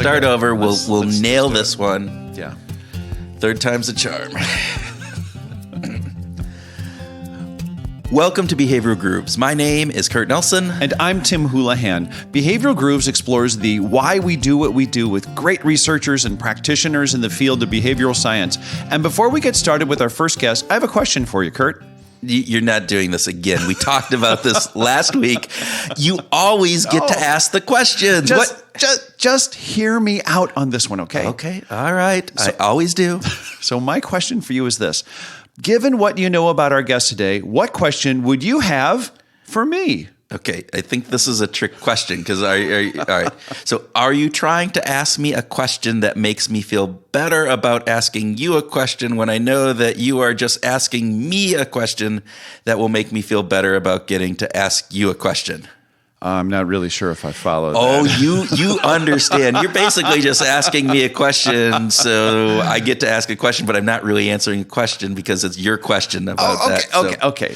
start over. We'll nail this one. Yeah. Third time's a charm. Welcome to Behavioral Grooves. My name is Kurt Nelson. And I'm Tim Houlihan. Behavioral Grooves explores the why we do what we do with great researchers and practitioners in the field of behavioral science. And before we get started with our first guest, I have a question for you, Kurt. You're not doing this again. We talked about this last week. You always get to ask the questions. Just hear me out on this one, okay? Okay, all right. I always do. So my question for you is this. Given what you know about our guest today, what question would you have for me? Okay, I think this is a trick question because all right. So are you trying to ask me a question that makes me feel better about asking you a question when I know that you are just asking me a question that will make me feel better about getting to ask you a question? I'm not really sure if I follow that. Oh, you understand. You're basically just asking me a question, so I get to ask a question, but I'm not really answering a question because it's your question about that. Okay.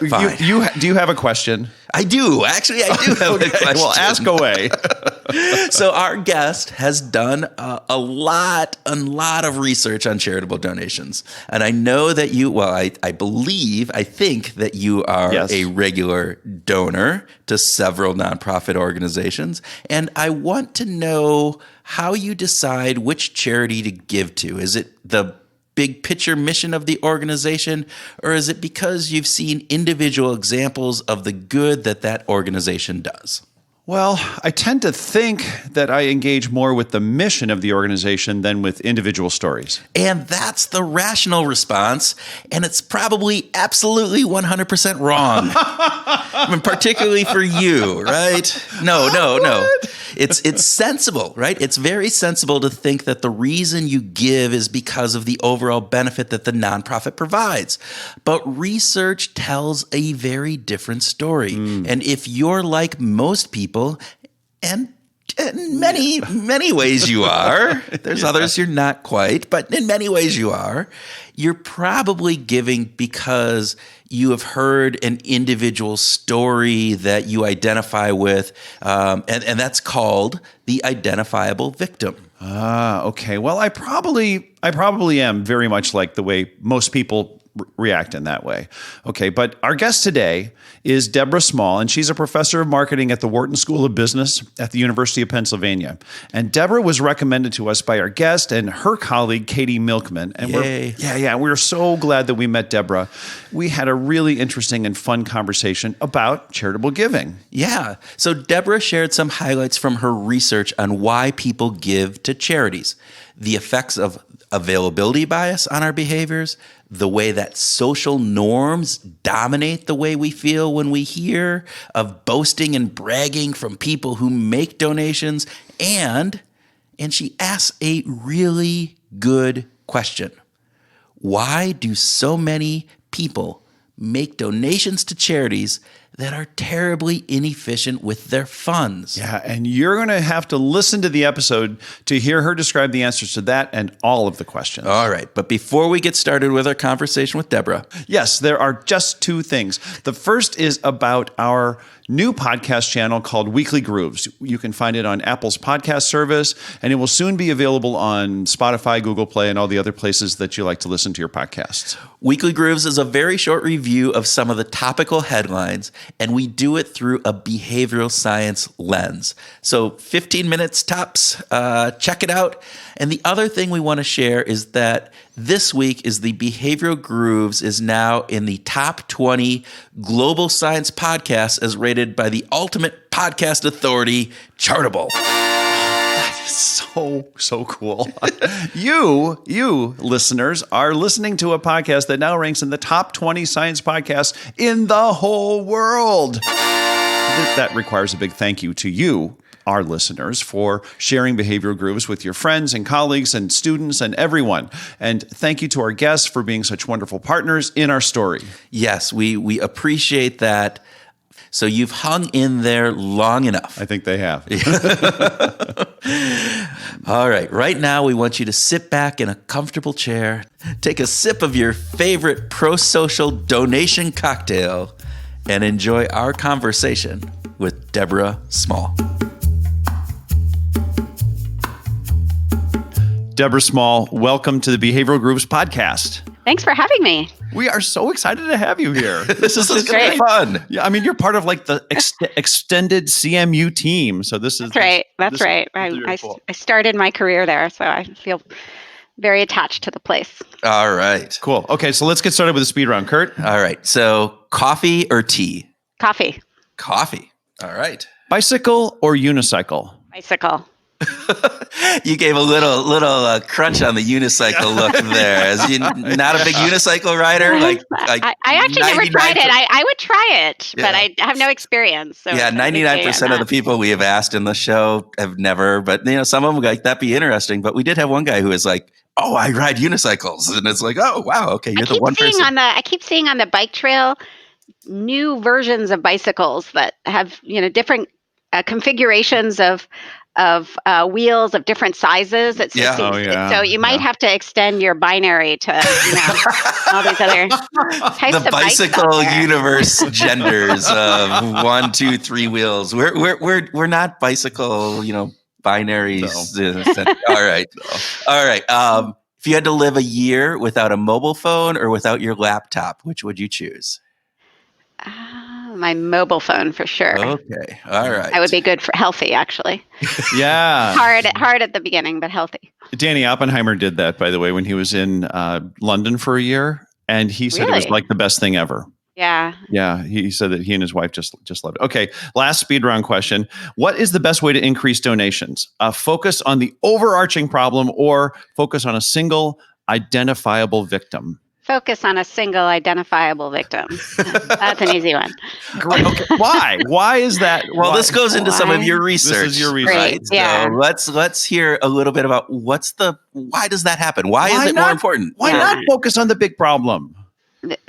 Fine. Do you have a question? I do. Actually, I do have a question. Well, ask away. So our guest has done a lot of research on charitable donations. And I know that I think that you are a regular donor to several nonprofit organizations. And I want to know how you decide which charity to give to. Is it the big picture mission of the organization, or is it because you've seen individual examples of the good that organization does? Well, I tend to think that I engage more with the mission of the organization than with individual stories. And that's the rational response, and it's probably absolutely 100% wrong. I mean, particularly for you, right? No. It's sensible, right? It's very sensible to think that the reason you give is because of the overall benefit that the nonprofit provides. But research tells a very different story. And if you're like most people, and in many ways you are, there's others you're not quite, but in many ways you are, you're probably giving because you have heard an individual story that you identify with, and that's called the identifiable victim. Okay. Well, I probably am very much like the way most people react in that way. Okay, but our guest today is Deborah Small, and she's a professor of marketing at the Wharton School of Business at the University of Pennsylvania. And Deborah was recommended to us by our guest and her colleague, Katie Milkman. And we're so glad that we met Deborah. We had a really interesting and fun conversation about charitable giving. Yeah. So Deborah shared some highlights from her research on why people give to charities, the effects of availability bias on our behaviors, the way that social norms dominate the way we feel when we hear of boasting and bragging from people who make donations, and she asks a really good question. Why do so many people make donations to charities that are terribly inefficient with their funds? Yeah, and you're going to have to listen to the episode to hear her describe the answers to that and all of the questions. All right, but before we get started with our conversation with Deborah. Yes, there are just two things. The first is about our new podcast channel called Weekly Grooves. You can find it on Apple's podcast service, and it will soon be available on Spotify, Google Play, and all the other places that you like to listen to your podcasts. Weekly Grooves is a very short review of some of the topical headlines, and we do it through a behavioral science lens. So 15 minutes tops. Check it out. And the other thing we want to share is that this week is the Behavioral Grooves is now in the top 20 global science podcasts as rated by the ultimate podcast authority, Charitable. That is so cool. You listeners are listening to a podcast that now ranks in the top 20 science podcasts in the whole world. That requires a big thank you to you, our listeners, for sharing Behavioral Grooves with your friends and colleagues and students and everyone. And thank you to our guests for being such wonderful partners in our story. Yes, we appreciate that. So you've hung in there long enough. I think they have. All right. Right now, we want you to sit back in a comfortable chair, take a sip of your favorite prosocial donation cocktail, and enjoy our conversation with Deborah Small. Deborah Small, welcome to the Behavioral Grooves podcast. Thanks for having me. We are so excited to have you here. This is going to be fun. Yeah, I mean, you're part of like the extended CMU team. So this is That's right. I started my career there, so I feel very attached to the place. All right. Cool. Okay, so let's get started with the speed round. Kurt? All right. So coffee or tea? Coffee. Coffee. All right. Bicycle or unicycle? Bicycle. You gave a little crunch on the unicycle look there. As you not a big unicycle rider, I actually never tried it. I would try it, but I have no experience. So 99% of the people we have asked in the show have never. But some of them like that'd be interesting. But we did have one guy who was like, "Oh, I ride unicycles," and it's like, "Oh, wow, okay, you're the one person." I keep seeing on the bike trail new versions of bicycles that have different configurations of wheels of different sizes. So you might have to extend your binary to all these other types the of bicycle universe genders of 1, 2, 3 wheels. We're not bicycle, binaries. No. All right. If you had to live a year without a mobile phone or without your laptop, which would you choose? My mobile phone for sure. Okay. All right. I would be good for healthy, actually. Yeah. Hard at the beginning, but healthy. Danny Oppenheimer did that, by the way, when he was in London for a year. And he said It was like the best thing ever. Yeah. Yeah. He said that he and his wife just loved it. Okay. Last speed round question. What is the best way to increase donations? Focus on the overarching problem or focus on a single identifiable victim? Focus on a single identifiable victim. That's an easy one. Great. Okay. Why? Why is that? Well, this goes into some of your research. This is your research. Right? Yeah. So let's hear a little bit about why does that happen? Why is it more important? Why not focus on the big problem?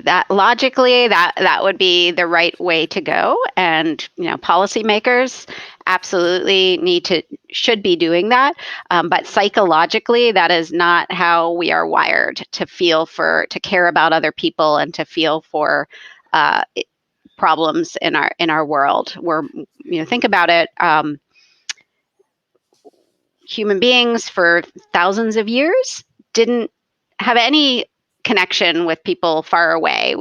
That logically, that would be the right way to go, and policymakers absolutely should be doing that. But psychologically, that is not how we are wired to care about other people and to feel for problems in our world. Think about it. Human beings for thousands of years didn't have any connection with people far away.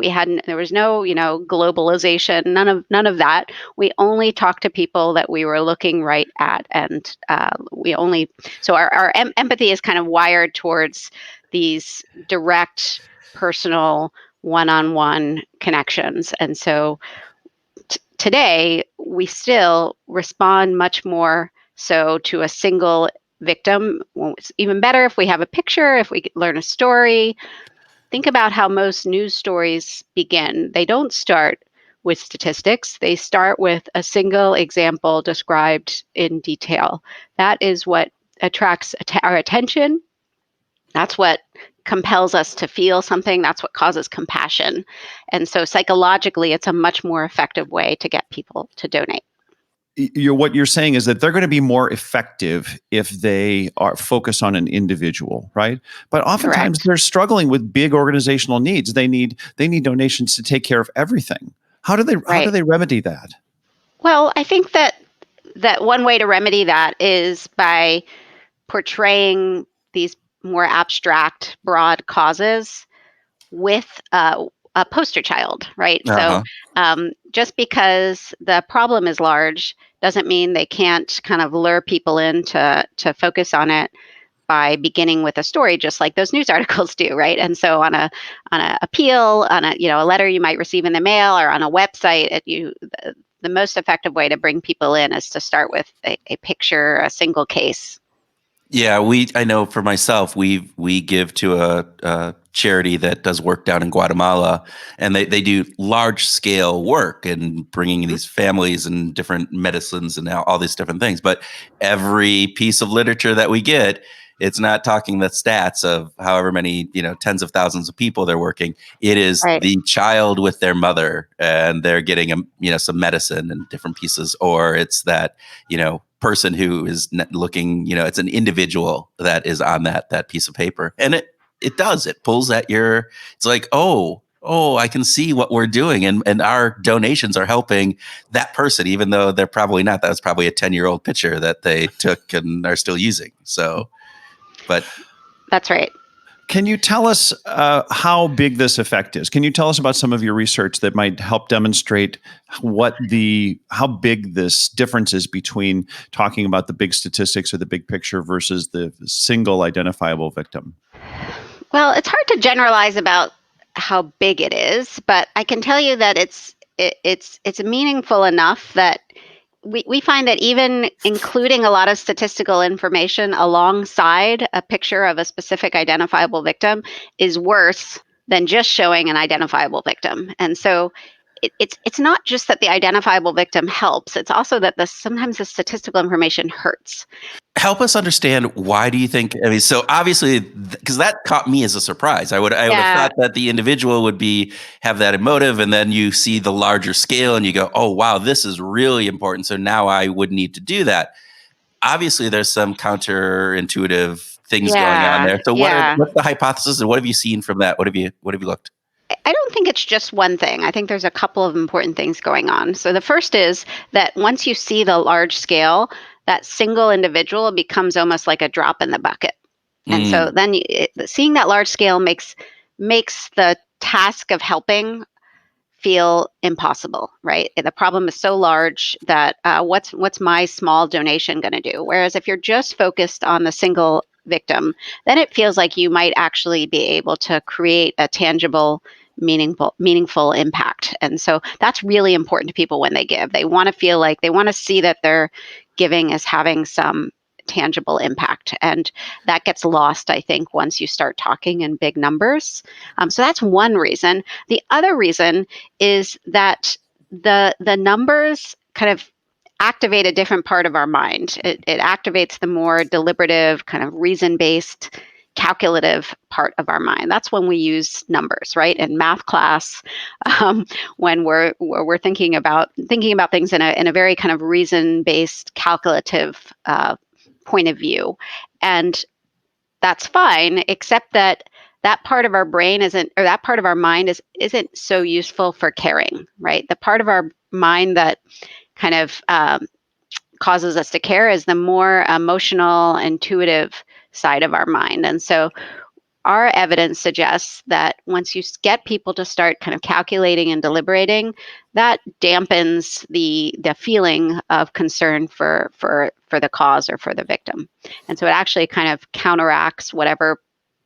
There was no, globalization, none of that. We only talked to people that we were looking right at. And so our empathy is kind of wired towards these direct, personal, one-on-one connections. And so today we still respond much more so to a single victim. It's even better if we have a picture, if we learn a story. Think about how most news stories begin. They don't start with statistics. They start with a single example described in detail. That is what attracts our attention. That's what compels us to feel something. That's what causes compassion. And so psychologically, it's a much more effective way to get people to donate. What you're saying is that they're going to be more effective if they are focused on an individual, right? But oftentimes they're struggling with big organizational needs. They need donations to take care of everything. How do they remedy that? Well, I think that one way to remedy that is by portraying these more abstract, broad causes with a poster child, right? Uh-huh. So just because the problem is large doesn't mean they can't kind of lure people in to focus on it by beginning with a story, just like those news articles do, right? And so on a appeal, on a letter you might receive in the mail or on a website, the most effective way to bring people in is to start with a picture, a single case. Yeah, I know for myself, we give to a charity that does work down in Guatemala, and they do large scale work and bringing in these families and different medicines and all these different things. But every piece of literature that we get, it's not talking the stats of however many, tens of thousands of people they're working. It is the child with their mother, and they're getting some medicine and different pieces, or it's that, person who is looking, it's an individual that is on that piece of paper. And it pulls at it's like, oh, I can see what we're doing. And our donations are helping that person, even though they're probably not. That was probably a 10-year-old picture that they took and are still using. So, but That's right. Can you tell us how big this effect is? Can you tell us about some of your research that might help demonstrate how big this difference is between talking about the big statistics or the big picture versus the single identifiable victim? Well, it's hard to generalize about how big it is, but I can tell you that it's meaningful enough that we find that even including a lot of statistical information alongside a picture of a specific identifiable victim is worse than just showing an identifiable victim. And so it's not just that the identifiable victim helps, it's also that sometimes the statistical information hurts. Help us understand, why do you think, I mean, so obviously, because that caught me as a surprise. I would have thought that the individual would have that emotive, and then you see the larger scale and you go, oh, wow, this is really important. So now I would need to do that. Obviously, there's some counterintuitive things going on there. So what's the hypothesis, and what have you seen from that? What have you looked? I don't think it's just one thing. I think there's a couple of important things going on. So the first is that once you see the large scale, that single individual becomes almost like a drop in the bucket. And so then seeing that large scale makes the task of helping feel impossible, right? The problem is so large that what's my small donation going to do? Whereas if you're just focused on the single victim, then it feels like you might actually be able to create a tangible, meaningful impact. And so that's really important to people when they give. They want to feel like they want to see that their giving is having some tangible impact. And that gets lost, I think, once you start talking in big numbers. So that's one reason. The other reason is that the numbers kind of activate a different part of our mind. It activates the more deliberative, kind of reason-based, calculative part of our mind. That's when we use numbers, right? In math class, when we're thinking about things in a very kind of reason-based, calculative point of view. And that's fine, except that part of our brain that part of our mind isn't so useful for caring, right? The part of our mind that kind of causes us to care is the more emotional, intuitive side of our mind. And so our evidence suggests that once you get people to start kind of calculating and deliberating, that dampens the feeling of concern for the cause or for the victim. And so it actually kind of counteracts whatever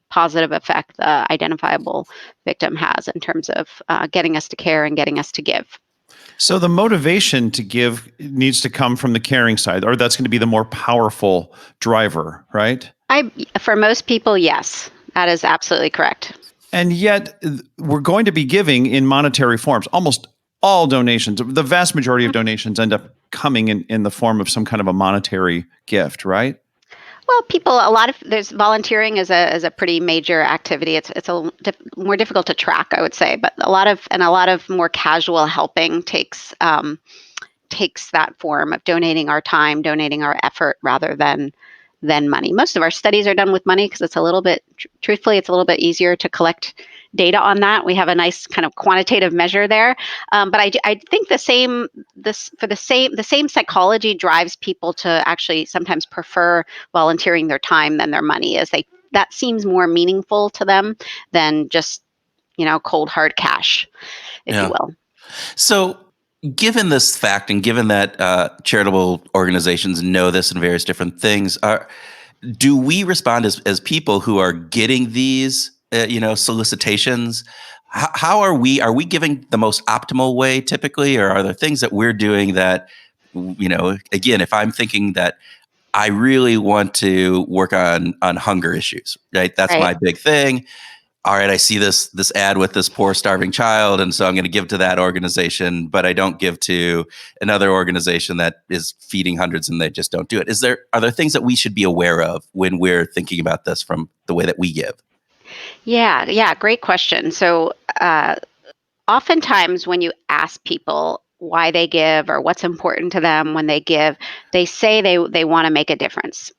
positive effect the identifiable victim has in terms of getting us to care and getting us to give. So the motivation to give needs to come from the caring side, or that's going to be the more powerful driver, right? For most people, yes, that is absolutely correct. And yet we're going to be giving in monetary forms. Almost all donations, the vast majority of donations end up coming in the form of some kind of a monetary gift, right? Well, there's volunteering is a pretty major activity. It's more difficult to track, I would say, but a lot of more casual helping takes that form of donating our time, donating our effort rather than money. Most of our studies are done with money because truthfully, it's a little bit easier to collect data on that. We have a nice kind of quantitative measure there. But I think the same psychology drives people to actually sometimes prefer volunteering their time than their money, that seems more meaningful to them than just, cold hard cash, if you will. So given this fact, and given that charitable organizations know this and various different things, do we respond as people who are getting these solicitations? How are we giving the most optimal way typically, or are there things that we're doing that, again, if I'm thinking that I really want to work on hunger issues, right? That's my big thing. All right, I see this ad with this poor starving child, and so I'm going to give to that organization, but I don't give to another organization that is feeding hundreds and they just don't do it. Are there things that we should be aware of when we're thinking about this from the way that we give? Yeah, great question. So oftentimes when you ask people why they give or what's important to them when they give, they say they want to make a difference.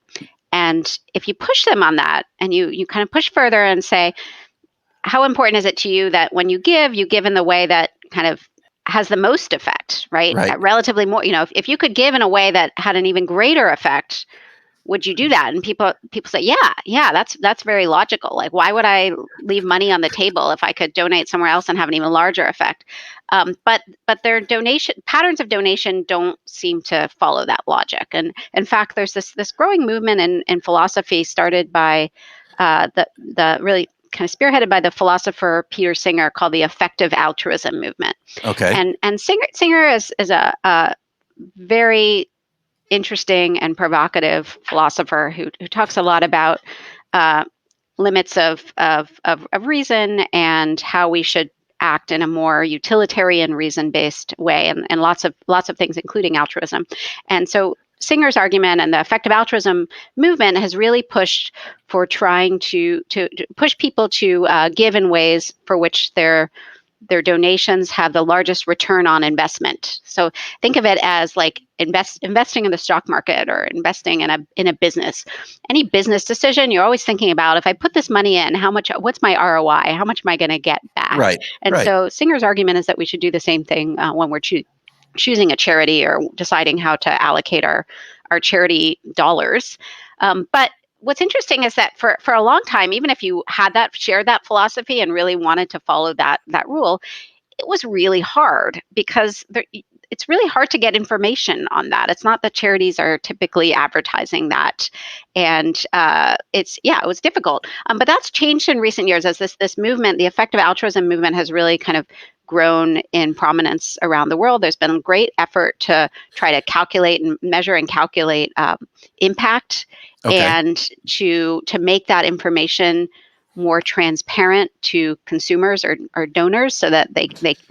And if you push them on that and you kind of push further and say, how important is it to you that when you give in the way that kind of has the most effect, right? Relatively more, if you could give in a way that had an even greater effect, would you do that? And people say, yeah, that's very logical. Like, why would I leave money on the table if I could donate somewhere else and have an even larger effect? But their donation patterns of donation don't seem to follow that logic. And in fact, there's this growing movement in philosophy started by the really kind of spearheaded by the philosopher Peter Singer, called the effective altruism movement. Okay. And Singer is a very interesting and provocative philosopher who talks a lot about limits of reason and how we should act in a more utilitarian, reason-based way, and lots of things, including altruism. And so Singer's argument and the effective altruism movement has really pushed for trying to push people to give in ways for which their donations have the largest return on investment. So think of it as like investing in the stock market or investing in a business. Any business decision, you're always thinking about, if I put this money in, what's my ROI? How much am I going to get back? Right. And so Singer's argument is that we should do the same thing when we're choosing a charity or deciding how to allocate our charity dollars. But what's interesting is that for a long time, even if you had shared that philosophy and really wanted to follow that rule, it was really hard because it's really hard to get information on that. It's not that charities are typically advertising that, and it was difficult. But that's changed in recent years as this movement, the effective altruism movement, has really kind of grown in prominence around the world. There's been a great effort to try to calculate and measure and calculate impact, and to make that information more transparent to consumers or donors, so that they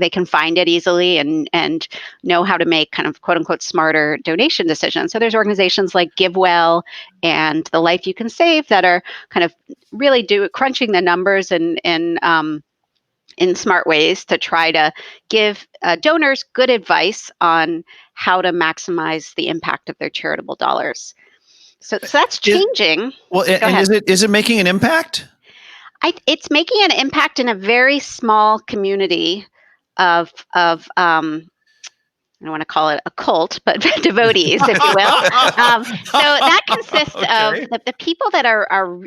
can find it easily and know how to make kind of quote unquote smarter donation decisions. So there's organizations like GiveWell and The Life You Can Save that are kind of really crunching the numbers in smart ways to try to give donors good advice on how to maximize the impact of their charitable dollars. So that's changing. Is it making an impact? It's making an impact in a very small community of I don't want to call it a cult, but devotees, if you will. So that consists of the people that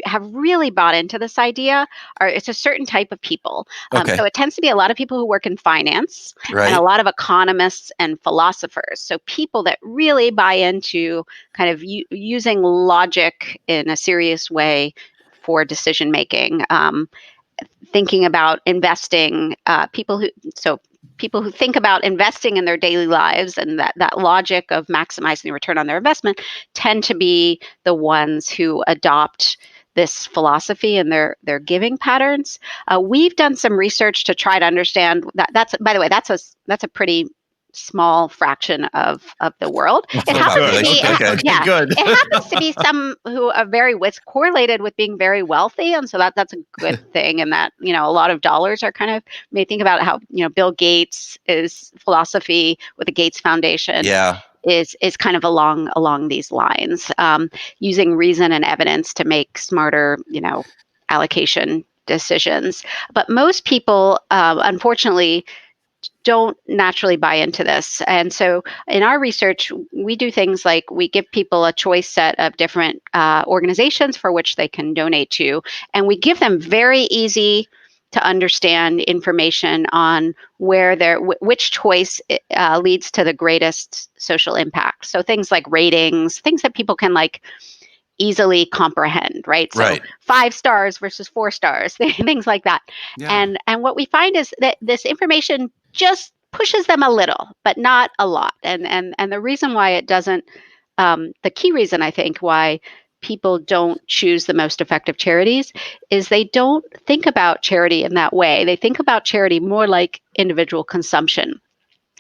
have really bought into this idea. It's a certain type of people. So it tends to be a lot of people who work in finance, and a lot of economists and philosophers. So people that really buy into kind of using logic in a serious way for decision making. Thinking about investing, people who think about investing in their daily lives and that logic of maximizing the return on their investment tend to be the ones who adopt this philosophy and their giving patterns. We've done some research to try to understand that. By the way, that's a pretty small fraction of the world. It happens to be good. It happens to be some who are correlated with being very wealthy, and so that's a good thing. And that a lot of dollars are kind of may think about how Bill Gates' philosophy with the Gates Foundation is kind of along these lines, using reason and evidence to make smarter allocation decisions. But most people, unfortunately, don't naturally buy into this. And so in our research, we do things like we give people a choice set of different organizations for which they can donate to, and we give them very easy to understand information on which choice leads to the greatest social impact. So things like ratings, things that people can easily comprehend, right? So 5 stars versus 4 stars, things like that. Yeah. And what we find is that this information just pushes them a little, but not a lot. And the reason why it doesn't, the key reason I think why people don't choose the most effective charities is they don't think about charity in that way. They think about charity more like individual consumption.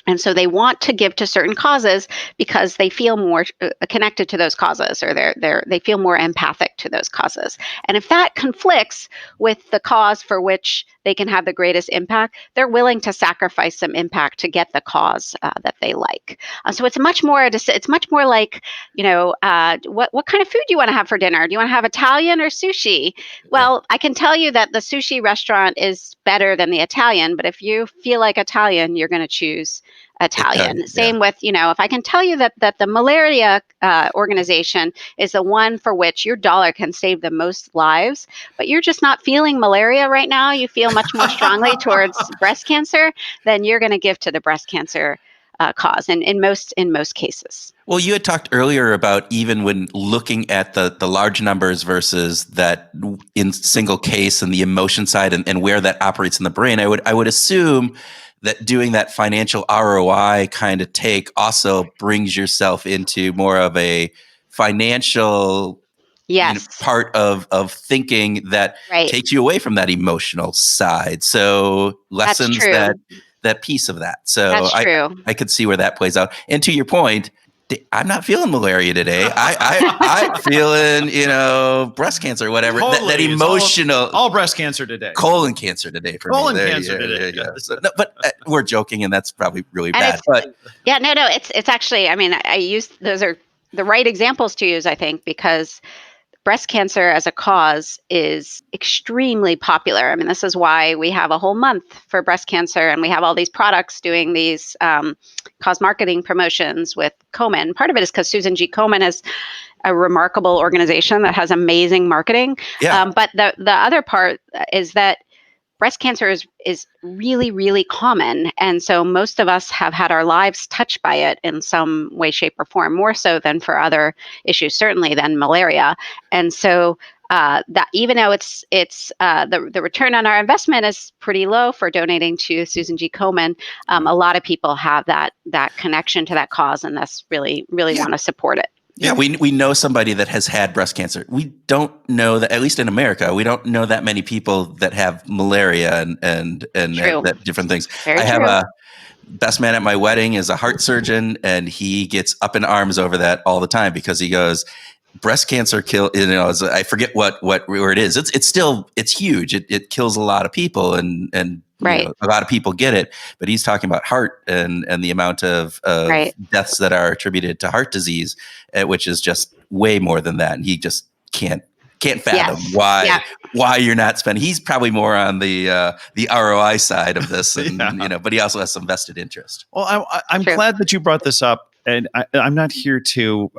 And so they want to give to certain causes because they feel more connected to those causes, or they feel more empathic to those causes. And if that conflicts with the cause for which they can have the greatest impact, they're willing to sacrifice some impact to get the cause that they like. So it's much more like, what kind of food do you want to have for dinner? Do you want to have Italian or sushi? Well, I can tell you that the sushi restaurant is better than the Italian, but if you feel like Italian, you're going to choose Italian. Yeah. Same with, if I can tell you that the malaria organization is the one for which your dollar can save the most lives, but you're just not feeling malaria right now, you feel much more strongly towards breast cancer, then you're going to give to the breast cancer cause, and in most cases. Well, you had talked earlier about even when looking at the large numbers versus that in single case and the emotion side and where that operates in the brain, I would assume that doing that financial ROI kind of take also brings yourself into more of a financial Yes. part of thinking that Right. takes you away from that emotional side. So lessens That's true. that piece of that. So That's true. I could see where that plays out. And to your point, I'm not feeling malaria today. I'm feeling, breast cancer or whatever. Totally. That emotional. All breast cancer today. Colon cancer today for me. Colon cancer today. Yeah. So, no, but we're joking, and that's probably really And bad. But yeah, no, it's actually, I use, those are the right examples to use, I think, because breast cancer as a cause is extremely popular. I mean, this is why we have a whole month for breast cancer, and we have all these products doing these cause marketing promotions with Komen. Part of it is because Susan G. Komen is a remarkable organization that has amazing marketing. Yeah. But the other part is that breast cancer is really, really common. And so most of us have had our lives touched by it in some way, shape, or form, more so than for other issues, certainly than malaria. And so that even though it's the return on our investment is pretty low for donating to Susan G. Komen, a lot of people have that connection to that cause, and thus really want to support it. Yeah, we know somebody that has had breast cancer. We don't know that, at least in America, we don't know that many people that have malaria and that different things. Very I have true. a best man at my wedding is a heart surgeon, and he gets up in arms over that all the time because he goes, breast cancer I forget what where it is. It's huge. It kills a lot of people, and right. A lot of people get it. But he's talking about heart and the amount of right. deaths that are attributed to heart disease, which is just way more than that. And he just can't fathom why you're not spending. He's probably more on the ROI side of this, and but he also has some vested interest. Well, I'm glad that you brought this up, and I'm not here to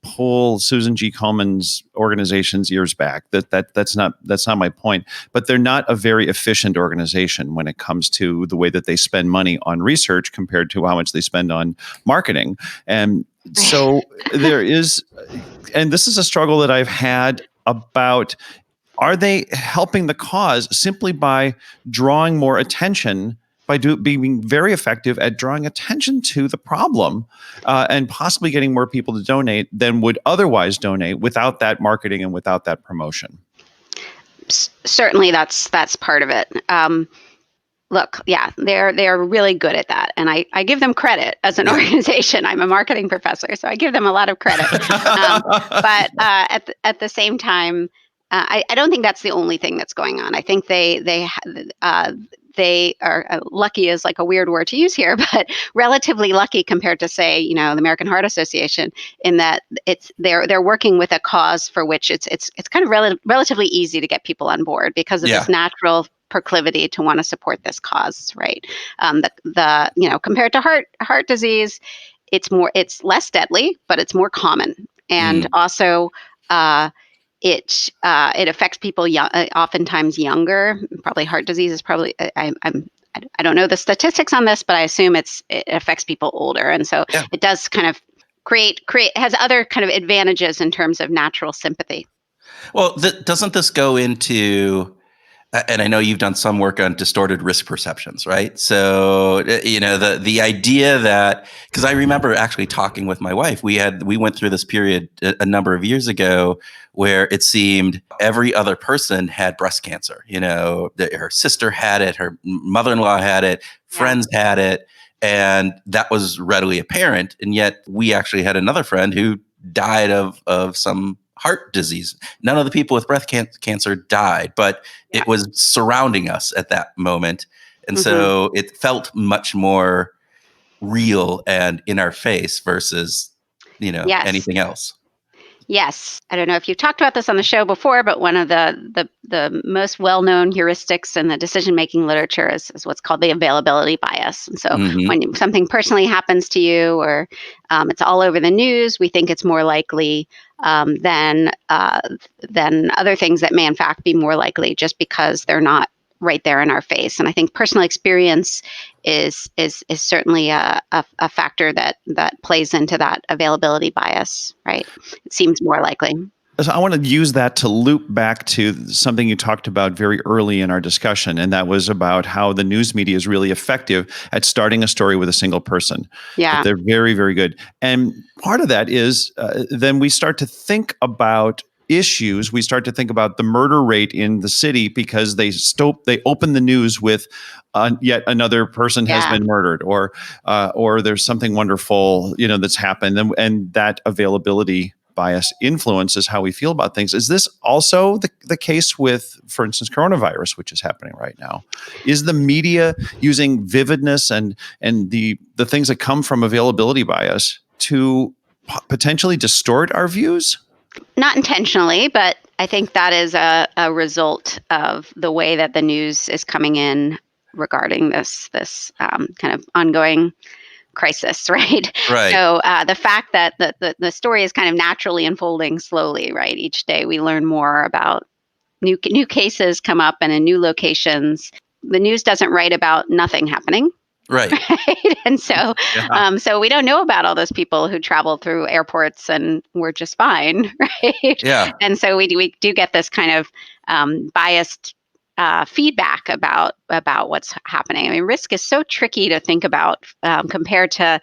pull Susan G. Komen's organization's ears back. That's not my point. But they're not a very efficient organization when it comes to the way that they spend money on research compared to how much they spend on marketing. And so there is, and this is a struggle that I've had about, are they helping the cause simply by drawing more attention, by being very effective at drawing attention to the problem and possibly getting more people to donate than would otherwise donate without that marketing and without that promotion? Certainly, that's part of it. Look, yeah, they're really good at that, and I give them credit as an organization. I'm a marketing professor, so I give them a lot of credit. But at the same time, I don't think that's the only thing that's going on. I think they are lucky is like a weird word to use here, but relatively lucky compared to, say, the American Heart Association, in that they're working with a cause for which it's kind of relatively easy to get people on board because of this natural proclivity to want to support this cause, right? Compared to heart disease, it's less deadly, but it's more common, and also it affects people oftentimes younger. Probably heart disease is probably I don't know the statistics on this, but I assume it affects people older, and so it does kind of create has other kind of advantages in terms of natural sympathy. Well, doesn't this go into? And I know you've done some work on distorted risk perceptions, right? So, the idea that, because I remember actually talking with my wife, we went through this period a number of years ago where it seemed every other person had breast cancer. Her sister had it, her mother-in-law had it, friends had it, and that was readily apparent. And yet we actually had another friend who died of some heart disease. None of the people with breast cancer died, but it was surrounding us at that moment. And so it felt much more real and in our face versus, anything else. Yes. I don't know if you've talked about this on the show before, but one of the most well-known heuristics in the decision-making literature is what's called the availability bias. And so Mm-hmm. when something personally happens to you or it's all over the news, we think it's more likely than other things that may in fact be more likely just because they're not right there in our face. And I think personal experience is certainly a factor that plays into that availability bias, right? It seems more likely. So I want to use that to loop back to something you talked about very early in our discussion, and that was about how the news media is really effective at starting a story with a single person. Yeah. That they're very, very good. And part of that is then we start to think about issues. We start to think about the murder rate in the city because they open the news with yet another person has been murdered, or there's something wonderful that's happened, and that availability bias influences how we feel about things. Is this also the case with, for instance, coronavirus, which is happening right now? Is the media using vividness and the things that come from availability bias to potentially distort our views? Not intentionally, but I think that is a result of the way that the news is coming in regarding this kind of ongoing crisis, right? Right. So the fact that the story is kind of naturally unfolding slowly, right? Each day we learn more about new cases come up and in new locations. The news doesn't write about nothing happening. Right. Right. And so, so we don't know about all those people who travel through airports and were just fine, right? Yeah. And so we do get this kind of biased feedback about what's happening. I mean, risk is so tricky to think about compared to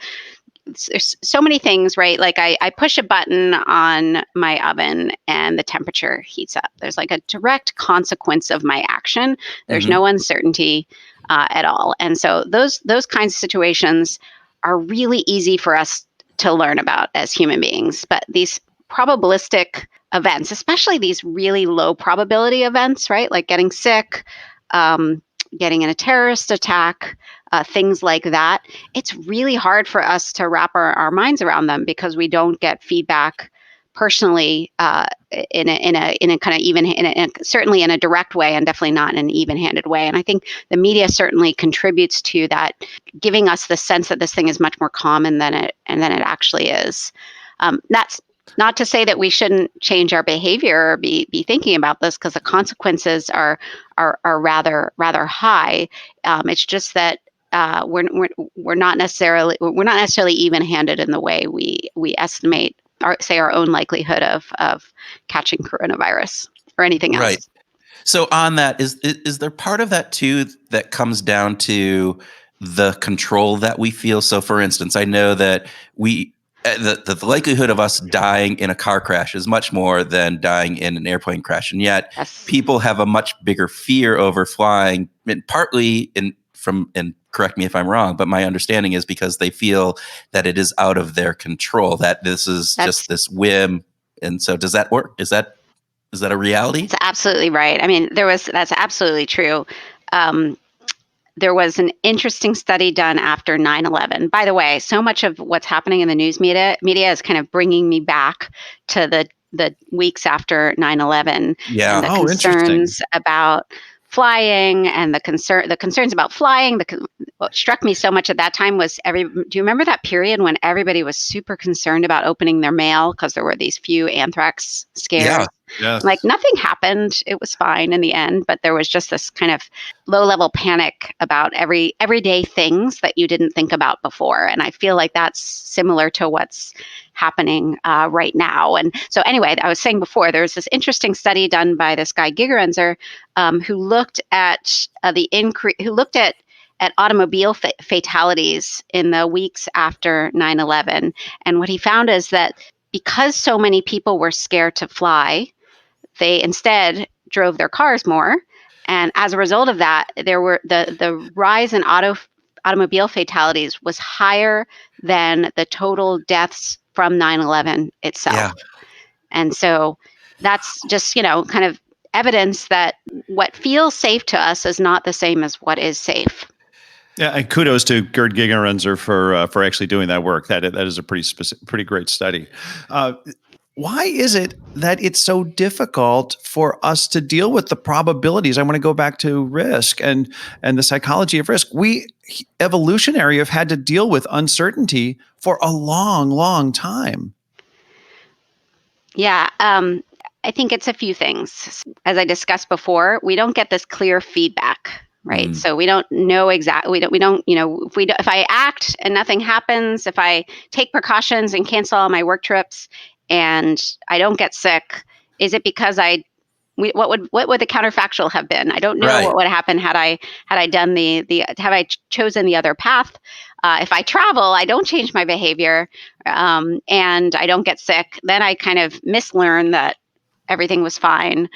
so many things, right? Like I push a button on my oven and the temperature heats up. There's like a direct consequence of my action. There's no uncertainty at all. And so those kinds of situations are really easy for us to learn about as human beings. But these probabilistic events, especially these really low probability events, right? Like getting sick, getting in a terrorist attack, things like that. It's really hard for us to wrap our minds around them because we don't get feedback personally in a kind of certainly in a direct way, and definitely not in an even-handed way. And I think the media certainly contributes to that, giving us the sense that this thing is much more common than it actually is. That's not to say that we shouldn't change our behavior or be thinking about this, because the consequences are rather high. It's just that we're not necessarily even-handed in the way we estimate our own likelihood of catching coronavirus or anything else. Right. So on that, is there part of that too that comes down to the control that we feel? So for instance, I know that the likelihood of us dying in a car crash is much more than dying in an airplane crash. And yet people have a much bigger fear over flying, and partly and correct me if I'm wrong, but my understanding is because they feel that it is out of their control, that this is just this whim. And so does that work? Is that a reality? That's absolutely right. I mean, that's absolutely true. There was an interesting study done after 9/11. By the way, so much of what's happening in the news media is kind of bringing me back to the weeks after 9/11. Yeah. And the concerns about flying and the concerns about flying. What struck me so much at that time was do you remember that period when everybody was super concerned about opening their mail because there were these few anthrax scares? Yeah. Yes. Like nothing happened. It was fine in the end, but there was just this kind of low-level panic about everyday things that you didn't think about before. And I feel like that's similar to what's happening right now. And so anyway, I was saying before, there was this interesting study done by this guy Gigerenzer, who looked at at automobile fatalities in the weeks after 9/11. And what he found is that because so many people were scared to fly, they instead drove their cars more. And as a result of that, there were the rise in automobile fatalities was higher than the total deaths from 9/11 itself. Yeah. And so that's just, kind of evidence that what feels safe to us is not the same as what is safe. Yeah, and kudos to Gerd Gigerenzer for actually doing that work. That is a pretty great study. why is it that it's so difficult for us to deal with the probabilities? I want to go back to risk and the psychology of risk. We evolutionary have had to deal with uncertainty for a long, long time. Yeah, I think it's a few things. As I discussed before, we don't get this clear feedback, right? So we don't know exactly. We don't. If I act and nothing happens, if I take precautions and cancel all my work trips, and I don't get sick, is it because what would the counterfactual have been? I don't know Right. what would happen had I done have I chosen the other path. If I travel, I don't change my behavior, and I don't get sick. Then I kind of mislearn that everything was fine,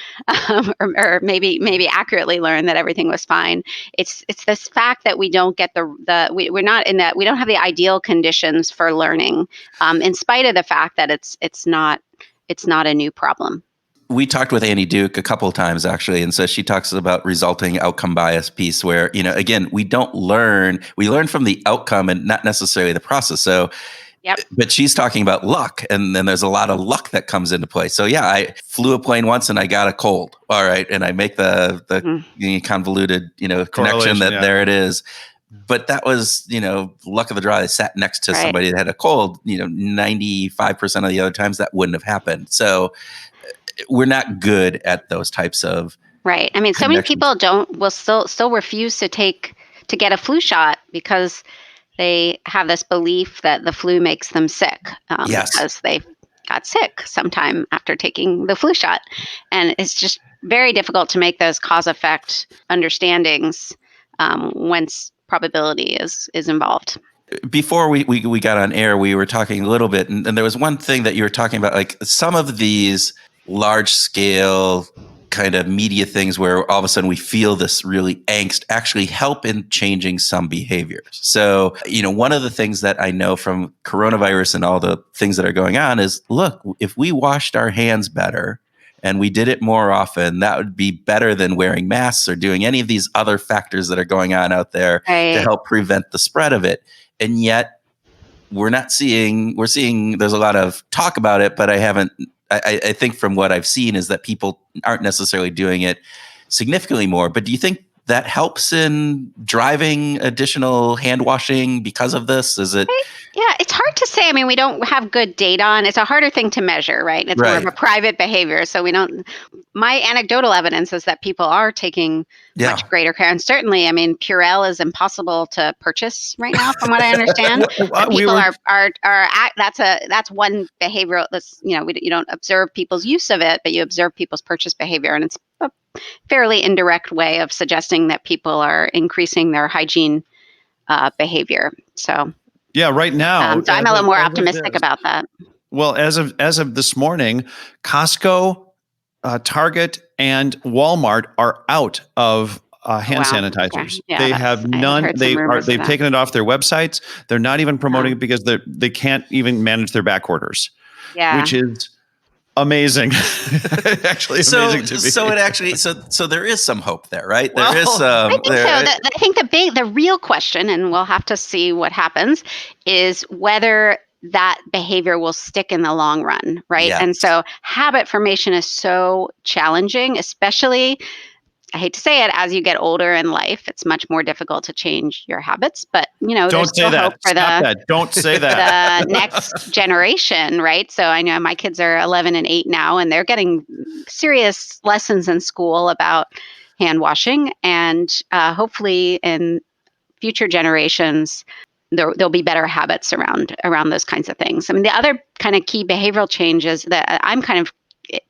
or maybe accurately learn that everything was fine. It's this fact that we don't get we're not in that, we don't have the ideal conditions for learning, in spite of the fact that it's not a new problem. We talked with Annie Duke a couple of times, actually. And so she talks about resulting outcome bias piece where, again, we learn from the outcome and not necessarily the process. So, Yep. But she's talking about luck, and then there's a lot of luck that comes into play. So yeah, I flew a plane once and I got a cold. All right. And I make the convoluted, connection that there it is. But that was, luck of the draw. I sat next to somebody that had a cold, 95% of the other times that wouldn't have happened. So we're not good at those types of right. I mean, so many people will still refuse to get a flu shot because they have this belief that the flu makes them sick, because they got sick sometime after taking the flu shot. And it's just very difficult to make those cause-effect understandings once probability is involved. Before we got on air, we were talking a little bit, and there was one thing that you were talking about, like some of these large scale kind of media things where all of a sudden we feel this really angst actually help in changing some behaviors. So, one of the things that I know from coronavirus and all the things that are going on is, look, if we washed our hands better and we did it more often, that would be better than wearing masks or doing any of these other factors that are going on out there to help prevent the spread of it. And yet we're seeing there's a lot of talk about it, but I think from what I've seen is that people aren't necessarily doing it significantly more. But do you think that helps in driving additional hand washing because of this? Is it? Yeah, it's hard to say. I mean, we don't have good data on. It's a harder thing to measure, right? It's more of a private behavior. So we don't. My anecdotal evidence is that people are taking much greater care, and certainly, I mean, Purell is impossible to purchase right now, from what I understand. People that's one behavioral. You don't observe people's use of it, but you observe people's purchase behavior, and it's a fairly indirect way of suggesting that people are increasing their hygiene behavior. So. Yeah, right now. So I'm a little more optimistic about that. Well, as of this morning, Costco, Target, and Walmart are out of hand sanitizers. Yeah, they have none. They've taken it off their websites. They're not even promoting it because they can't even manage their back orders. Yeah, which is amazing. Actually, amazing to me. So there is some hope there, right? Well, there is some. I think so. I think the real question, and we'll have to see what happens, is whether that behavior will stick in the long run, right? Yes. And so habit formation is so challenging, especially, I hate to say it, as you get older in life, it's much more difficult to change your habits. But, don't say that. Stop that. Don't say that. The next generation, right? So I know my kids are 11 and 8 now, and they're getting serious lessons in school about hand washing. And hopefully in future generations, there'll be better habits around those kinds of things. I mean, the other kind of key behavioral changes that I'm kind of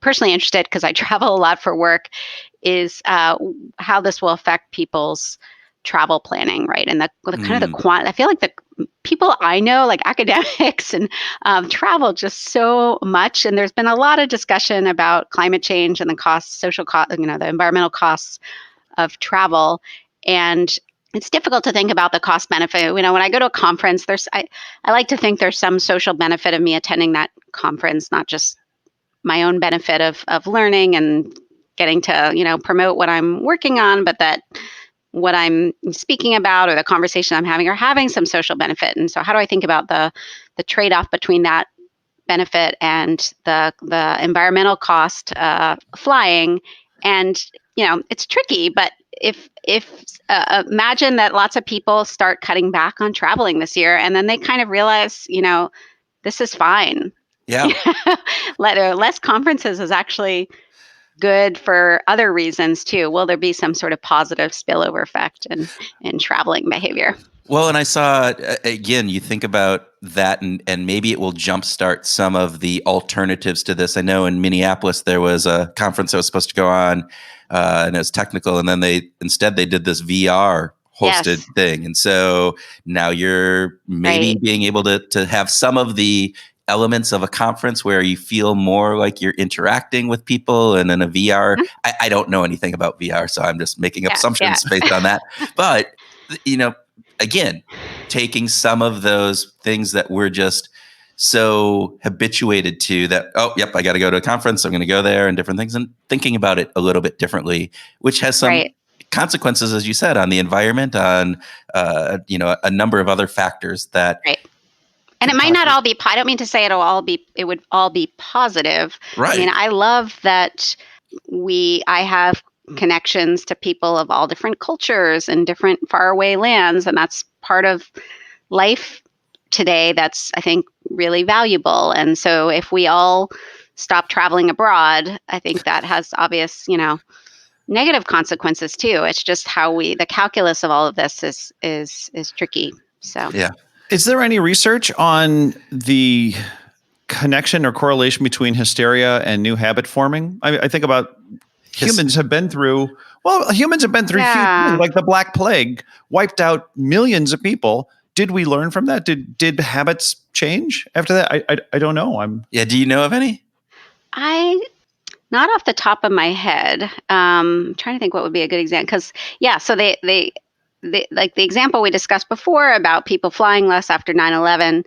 personally interested, because I travel a lot for work, is how this will affect people's travel planning, right? And I feel like the people I know, like academics and travel just so much. And there's been a lot of discussion about climate change and the costs, social cost, the environmental costs of travel. And it's difficult to think about the cost benefit. When I go to a conference, I like to think there's some social benefit of me attending that conference, not just my own benefit of learning and getting to, promote what I'm working on, but that what I'm speaking about or the conversation I'm having are having some social benefit. And so how do I think about the trade-off between that benefit and the environmental cost flying. And it's tricky, but if imagine that lots of people start cutting back on traveling this year, and then they kind of realize, this is fine. Yeah. Less conferences is actually good for other reasons too. Will there be some sort of positive spillover effect in traveling behavior? Well, and I saw, again, you think about that and maybe it will jumpstart some of the alternatives to this. I know in Minneapolis, there was a conference that was supposed to go on and it was technical. And then they did this VR hosted thing. And so now you're maybe being able to have some of the elements of a conference where you feel more like you're interacting with people. And in a VR, I don't know anything about VR, so I'm just making assumptions based on that. But, again, taking some of those things that we're just so habituated to that, I got to go to a conference, I'm going to go there and different things, and thinking about it a little bit differently, which has some consequences, as you said, on the environment, on, a number of other factors that. Right. And it might not all be, I don't mean to say it would all be positive. Right. I mean, I love that I have connections to people of all different cultures and different faraway lands. And that's part of life today that's, I think, really valuable. And so if we all stop traveling abroad, I think that has obvious, negative consequences too. It's just how the calculus of all of this is tricky. So, yeah. Is there any research on the connection or correlation between hysteria and new habit forming? I think about humans have been through huge things, like the Black Plague wiped out millions of people. Did we learn from that? Did habits change after that? I don't know. Do you know of any? Not off the top of my head. I'm trying to think what would be a good example. Because so they like the example we discussed before about people flying less after 9/11,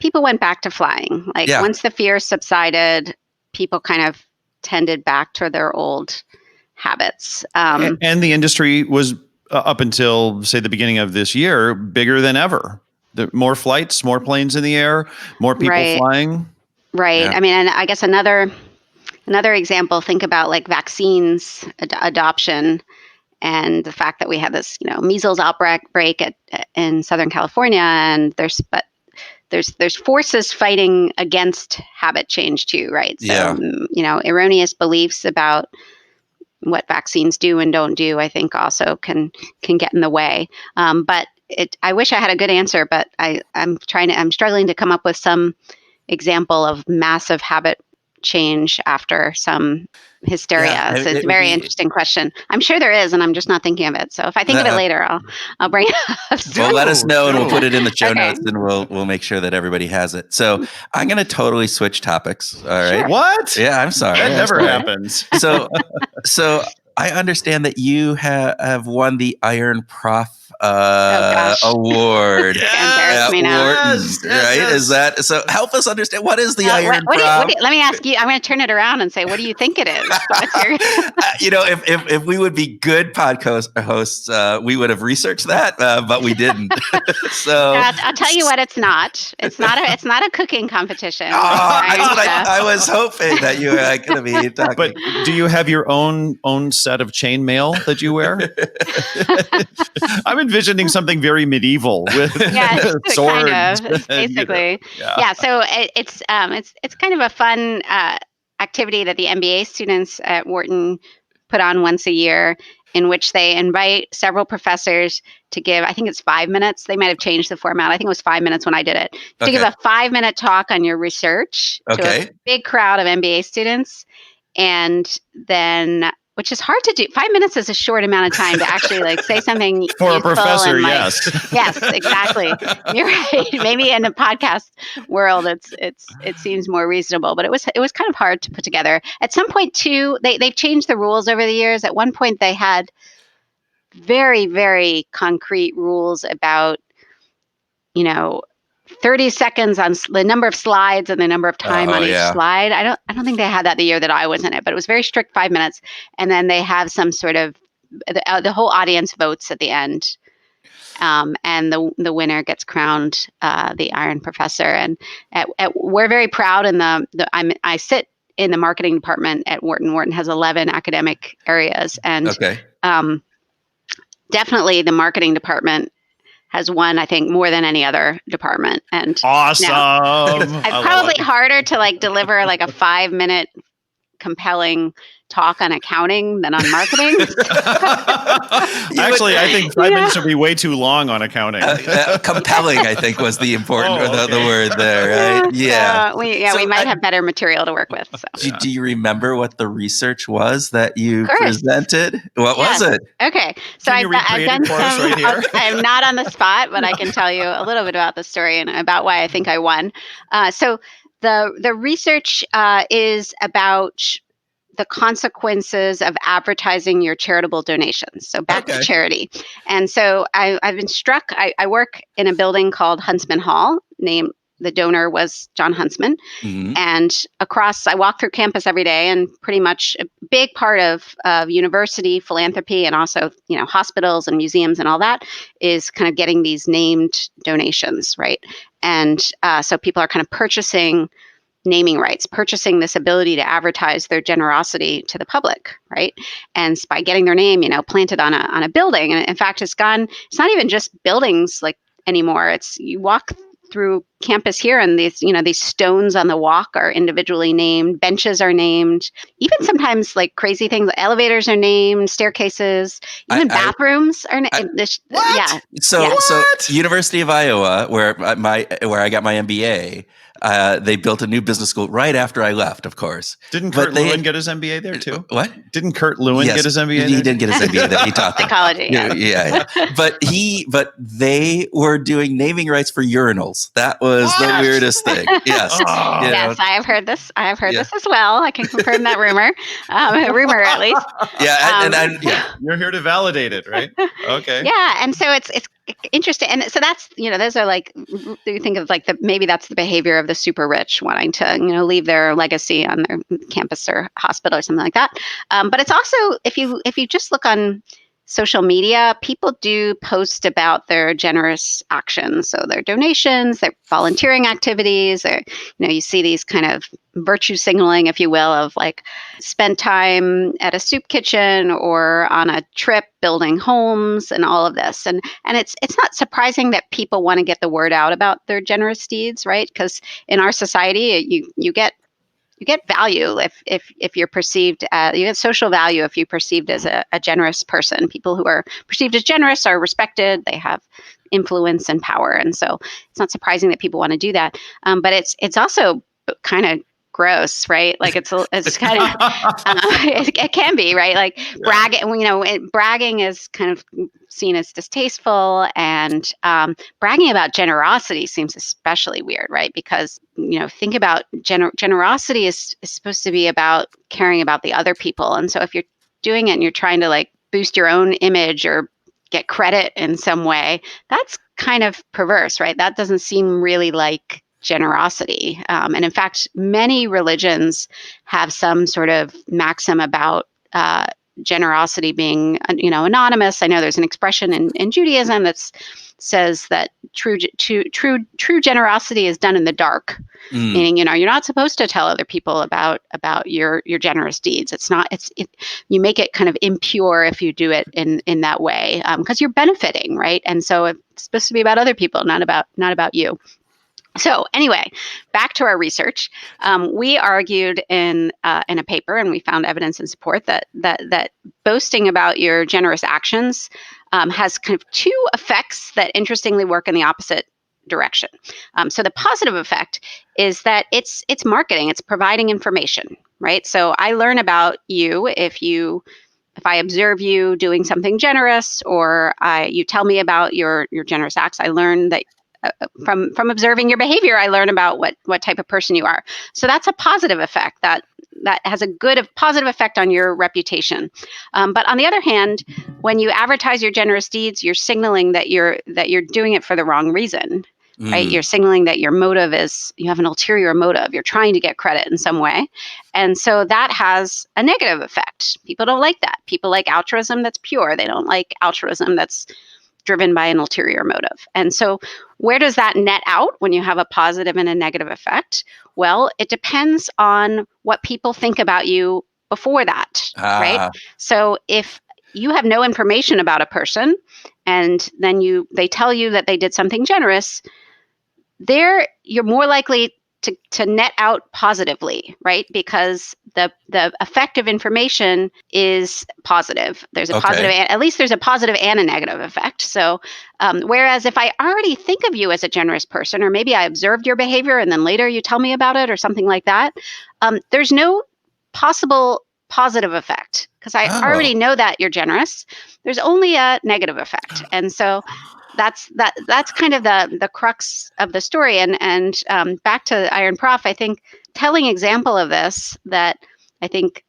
people went back to flying. Once the fear subsided, people kind of tended back to their old habits. And the industry was, up until, say, the beginning of this year, bigger than ever. More flights, more planes in the air, more people flying. Right. Yeah. I mean, and I guess another example, think about vaccines adoption. And the fact that we had this, measles outbreak in Southern California, and there's forces fighting against habit change too, right? So, erroneous beliefs about what vaccines do and don't do, I think also can get in the way. But I wish I had a good answer, but I'm struggling to come up with some example of massive habit change after some hysteria. So it's a very interesting question. I'm sure there is, and I'm just not thinking of it. So if I think of it later, I'll bring it up. Well, let us know, and we'll put it in the show notes, and we'll make sure that everybody has it. So I'm going to totally switch topics. All right. Sure. What? Yeah, I'm sorry. That never happens. So I understand that you have won the Iron Prof award at Wharton, right? Is that so? Help us understand, what is the Iron Prof? Let me ask you. I'm going to turn it around and say, what do you think it is? If we would be good podcast hosts, we would have researched that, but we didn't. So I'll tell you what, it's not. It's not a cooking competition. I was hoping that you were going to be talking. But do you have your own set of chainmail that you wear? I'm envisioning something very medieval with swords. Kind of, basically. So it's kind of a fun activity that the MBA students at Wharton put on once a year, in which they invite several professors to give, I think it's 5 minutes. They might have changed the format. I think it was 5 minutes when I did it. To give a 5-minute talk on your research to a big crowd of MBA students. And then, which is hard to do. 5 minutes is a short amount of time to actually say something for a professor. And yes, yes, exactly. You're right. Maybe in the podcast world, it seems more reasonable, but it was kind of hard to put together. At some point, too, they've changed the rules over the years. At one point, they had very, very concrete rules about 30 seconds on the number of slides and the number of time on each slide. I don't think they had that the year that I was in it, but it was very strict 5 minutes. And then they have some sort of, the whole audience votes at the end. and the winner gets crowned the Iron Professor. And we're very proud I sit in the marketing department at Wharton. Wharton has 11 academic areas, and Okay. definitely the marketing department has won, I think, more than any other department. And Awesome. it's probably harder to like deliver like a 5-minute compelling talk on accounting than on marketing. Actually, I think 5 minutes would be way too long on accounting. Compelling, I think, was the important the word there, right? Yeah. We might have better material to work with. So. Do you remember what the research was that you presented? What was it? Okay. So I've done some. Right I'm not on the spot, but I can tell you a little bit about the story and about why I think I won. So the research is about the consequences of advertising your charitable donations. So back to charity. And so I've been struck. I work in a building called Huntsman Hall. The donor was John Huntsman. Mm-hmm. And I walk through campus every day, and pretty much a big part of university philanthropy, and also hospitals and museums and all that, is kind of getting these named donations, right? And so people are kind of purchasing naming rights, purchasing this ability to advertise their generosity to the public, right? And by getting their name, planted on a building. And in fact, it's not even just buildings like anymore. You walk through campus here, and these stones on the walk are individually named, benches are named, even sometimes like crazy things, elevators are named, staircases, even bathrooms are named. Yeah. So University of Iowa, where I got my MBA, they built a new business school right after I left, of course. Didn't Kurt Lewin get his MBA there too? What? Didn't Kurt Lewin get his MBA there? He did get his MBA there. He taught psychology. Yeah. But they were doing naming rights for urinals. That was the weirdest thing. Yes. Yes, I have heard this. I have heard this as well. I can confirm that rumor. Rumor, at least. Yeah. You're here to validate it, right? Okay. Yeah, and so it's interesting, and so that's those are like, you think of like maybe that's the behavior of the super rich wanting to leave their legacy on their campus or hospital or something like that. But it's also, if you just look on social media, people do post about their generous actions, so their donations, their volunteering activities, or you see these kind of virtue signaling, if you will, of like spent time at a soup kitchen or on a trip building homes and all of this. And it's not surprising that people want to get the word out about their generous deeds, right? Because in our society, you get value if you're perceived as, you get social value if you're perceived as a generous person. People who are perceived as generous are respected. They have influence and power, and so it's not surprising that people want to do that. But it's also kind of gross, right? Like it's kind of it can be, right? Like bragging, bragging is kind of seen as distasteful, and bragging about generosity seems especially weird, right? Because think about generosity is supposed to be about caring about the other people, and so if you're doing it and you're trying to like boost your own image or get credit in some way, that's kind of perverse, right? That doesn't seem really like generosity. And in fact, many religions have some sort of maxim about generosity being, anonymous. I know there's an expression in Judaism that says that true generosity is done in the dark, meaning you're not supposed to tell other people about your generous deeds. You make it kind of impure if you do it in that way, because you're benefiting, right? And so it's supposed to be about other people, not about you. So anyway, back to our research. We argued in a paper, and we found evidence and support that boasting about your generous actions has kind of two effects that interestingly work in the opposite direction. So the positive effect is that it's marketing, it's providing information, right? So I learn about you if I observe you doing something generous, or you tell me about your generous acts. I learn that. From observing your behavior, I learn about what type of person you are. So that's a positive effect that has a positive effect on your reputation. But on the other hand, when you advertise your generous deeds, you're signaling that you're doing it for the wrong reason, right? You're signaling that your motive is, you have an ulterior motive. You're trying to get credit in some way. And so that has a negative effect. People don't like that. People like altruism that's pure. They don't like altruism that's driven by an ulterior motive. And so where does that net out when you have a positive and a negative effect? Well, it depends on what people think about you before that, right? So if you have no information about a person and then they tell you that they did something generous, you're more likely to net out positively, right? Because the effect of information is positive. There's a positive, at least there's a positive and a negative effect. So, whereas if I already think of you as a generous person, or maybe I observed your behavior and then later you tell me about it or something like that, there's no possible positive effect because I already know that you're generous. There's only a negative effect. And so that's kind of the crux of the story. And back to Iron Prof, I think telling example of this that I think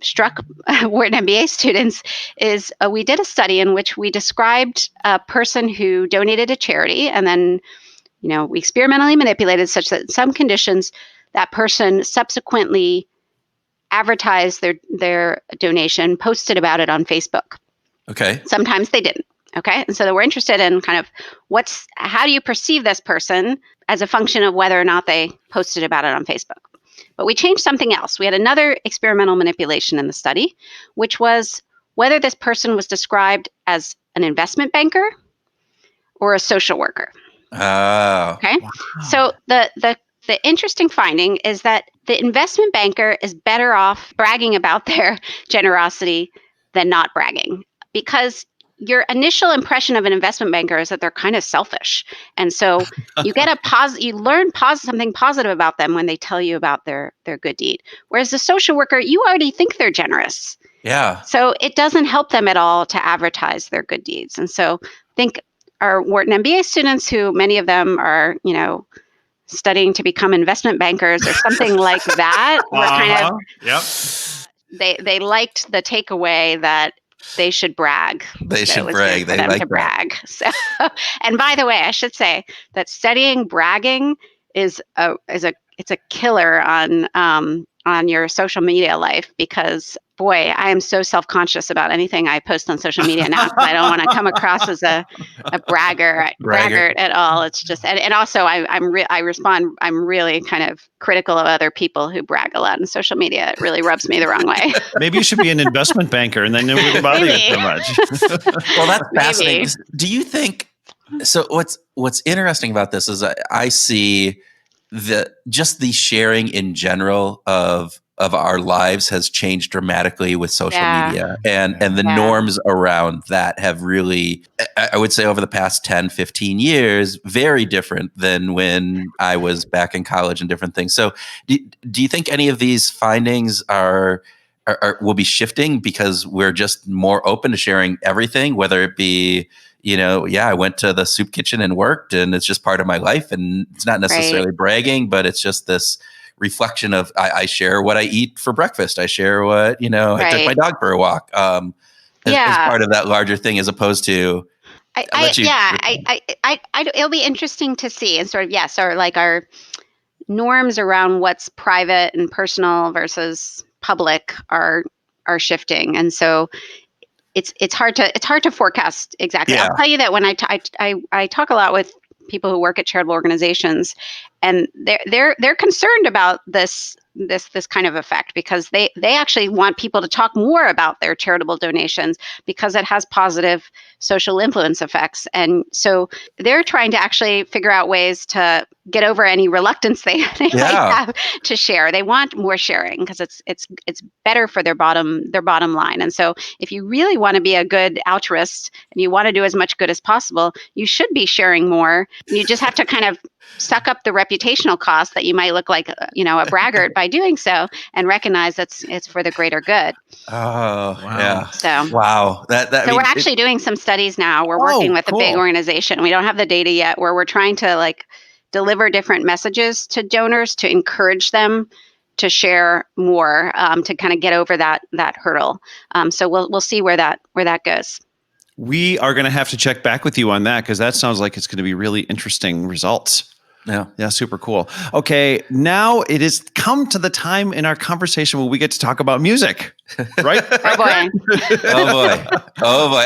struck Wharton MBA students is we did a study in which we described a person who donated to charity, and then we experimentally manipulated such that in some conditions that person subsequently advertised their donation, posted about it on Facebook. Okay. Sometimes they didn't. Okay. And so we're interested in kind of how do you perceive this person as a function of whether or not they posted about it on Facebook. But we changed something else. We had another experimental manipulation in the study, which was whether this person was described as an investment banker or a social worker. Oh. Okay. Wow. So the interesting finding is that the investment banker is better off bragging about their generosity than not bragging, because your initial impression of an investment banker is that they're kind of selfish. And so you get you learn something positive about them when they tell you about their good deed. Whereas the social worker, you already think they're generous. Yeah. So it doesn't help them at all to advertise their good deeds. And so I think our Wharton MBA students, who many of them are, studying to become investment bankers or something like that, were kind of, they liked the takeaway that they should brag. They should brag. They like to brag. So, and by the way, I should say that studying bragging is a killer on your social media life, because boy, I am so self-conscious about anything I post on social media now. I don't want to come across as a braggart at all. It's just, and also I'm really kind of critical of other people who brag a lot on social media. It really rubs me the wrong way. Maybe you should be an investment banker, and then it wouldn't bother you so much. Well, that's fascinating. Do you think? So what's interesting about this is I see the sharing in general of our lives has changed dramatically with social media, and the norms around that have really, I would say, over the past 10, 15 years, very different than when I was back in college and different things. So do you think any of these findings will be shifting because we're just more open to sharing everything, whether it be, I went to the soup kitchen and worked, and it's just part of my life, and it's not necessarily bragging, but it's just this reflection of I share what I eat for breakfast. I share what, I took my dog for a walk. As part of that larger thing, as opposed to it'll be interesting to see, and sort of, like our norms around what's private and personal versus public are shifting. And so it's hard to forecast exactly. I'll tell you that when I talk a lot with people who work at charitable organizations, and they're concerned about this kind of effect, because they actually want people to talk more about their charitable donations because it has positive social influence effects. And so they're trying to actually figure out ways to get over any reluctance they might have to share. They want more sharing because it's better for their bottom line. And so if you really want to be a good altruist and you want to do as much good as possible, you should be sharing more. You just have to kind of suck up the reputational cost that you might look like, a braggart by doing so, and recognize it's for the greater good. Oh, wow. Yeah. So, wow. So we're actually doing some studies now. We're working with a big organization. We don't have the data yet, where we're trying to deliver different messages to donors to encourage them to share more, to kind of get over that hurdle. So we'll see where that goes. We are going to have to check back with you on that, because that sounds like it's going to be really interesting results. Yeah, super cool. Okay, now it has come to the time in our conversation where we get to talk about music, right? Oh boy. Oh boy. Oh boy.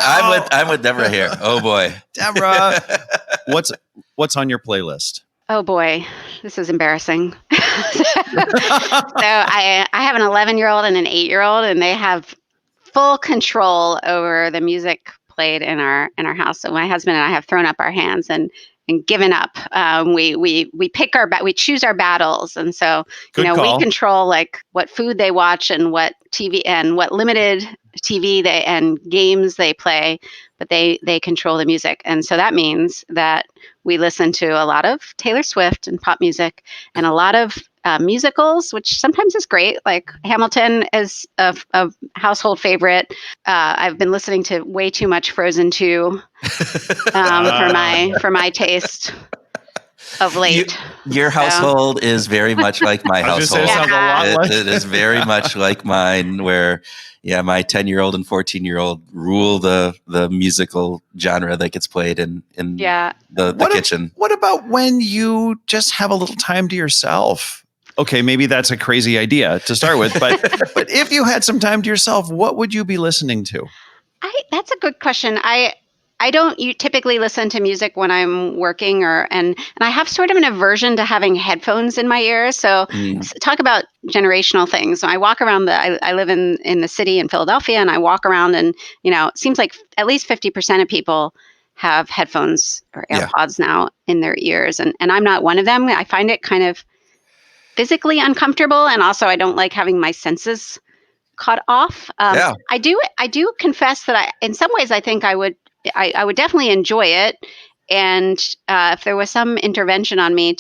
I'm with Deborah here. Oh boy. Deborah, what's on your playlist? Oh boy, this is embarrassing. So I have an 11-year-old and an 8-year-old, and they have full control over the music played in our house. So my husband and I have thrown up our hands and given up. We we choose our battles, and so Good call. we control like what food they watch and what TV and what limited TV they and games they play, but they control the music, and so that means that we listen to a lot of Taylor Swift and pop music, and a lot of musicals, which sometimes is great. Like Hamilton is a household favorite. I've been listening to way too much Frozen 2 for my taste of late. Your household is very much like my household. It is very much like mine, where my 10-year-old and 14-year-old rule the musical genre that gets played in the kitchen. What about when you just have a little time to yourself? Okay, maybe that's a crazy idea to start with, but if you had some time to yourself, what would you be listening to? That's a good question. I don't typically listen to music when I'm working and I have sort of an aversion to having headphones in my ears. So talk about generational things. So I walk around I live in the city in Philadelphia, and I walk around, and it seems like at least 50% of people have headphones or AirPods now in their ears. And I'm not one of them. I find it kind of physically uncomfortable. And also I don't like having my senses cut off. I do confess that in some ways I think I would definitely enjoy it. And if there was some intervention on me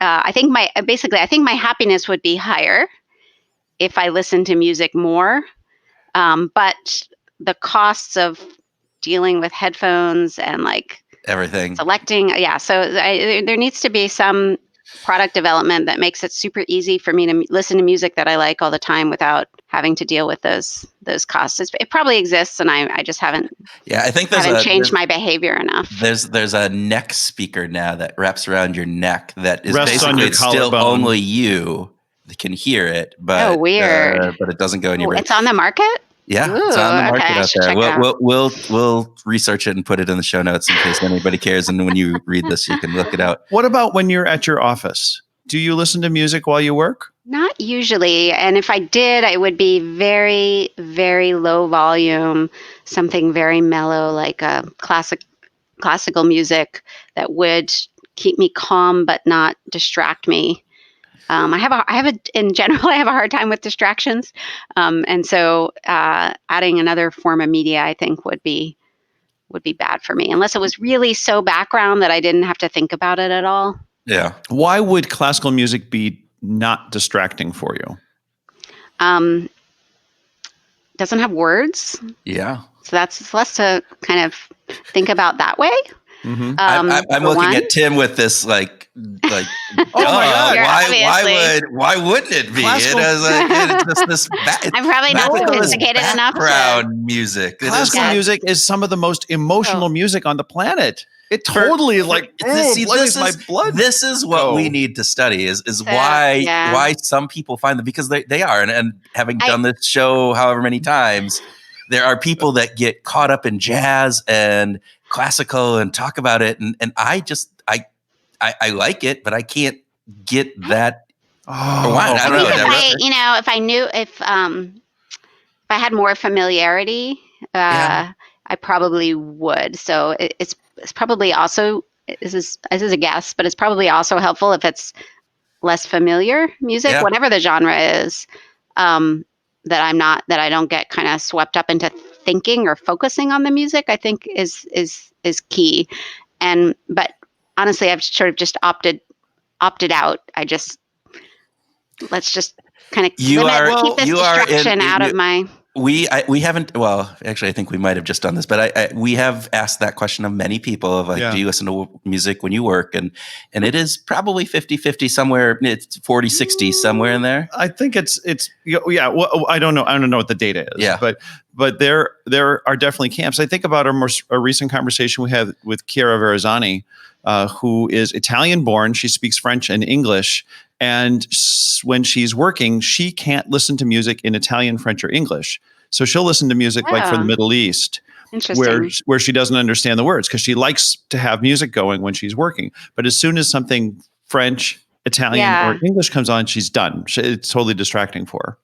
I think my happiness would be higher if I listened to music more. But the costs of dealing with headphones and like everything selecting. So there needs to be some product development that makes it super easy for me to listen to music that I like all the time without having to deal with those costs. It probably exists, and I just haven't. I think haven't changed my behavior enough. There's a neck speaker now that wraps around your neck that is Rests on your basically still collarbone. only you can hear it, but weird. But it doesn't go anywhere. It's on the market. Yeah, Ooh, it's on the market okay, out there. We'll research it and put it in the show notes in case anybody cares. And when you read this, you can look it out. What about when you're at your office? Do you listen to music while you work? Not usually. And if I did, I would be very, very low volume, something very mellow, like a classical music that would keep me calm but not distract me. In general, I have a hard time with distractions. And so adding another form of media, I think would be bad for me, unless it was really so background that I didn't have to think about it at all. Yeah. Why would classical music be not distracting for you? Doesn't have words. Yeah. So that's less to kind of think about that way. Mm-hmm. I'm looking at Tim with this like oh my God, why wouldn't it be? Classical, it's just this I'm probably not sophisticated enough. Background music. Classical music is some of the most emotional music on the planet. It totally blows my blood. This is what we need to study is why some people find them, because they are, and having done this show however many times, there are people that get caught up in jazz and classical and talk about it, and I like it, but I can't get that. I don't know. If I had more familiarity, I probably would. So it's probably also, this is a guess, but it's probably also helpful if it's less familiar music, whatever the genre is, that I don't get kind of swept up into thinking or focusing on the music, I think is key. But honestly, I've sort of just opted out. Let's just kind of keep the distraction out of my. We haven't. Well, actually, I think we might have just done this, but we have asked that question of many people of like, do you listen to music when you work? And it is probably 50-50 somewhere. It's 40-60 somewhere in there. I think it's Well, I don't know. I don't know what the data is. Yeah. But there are definitely camps. I think about a recent conversation we had with Chiara Verrazzani, who is Italian born. She speaks French and English. And when she's working, she can't listen to music in Italian, French, or English. So she'll listen to music like from the Middle East, where she doesn't understand the words because she likes to have music going when she's working. But as soon as something French, Italian, or English comes on, she's done. It's totally distracting for her.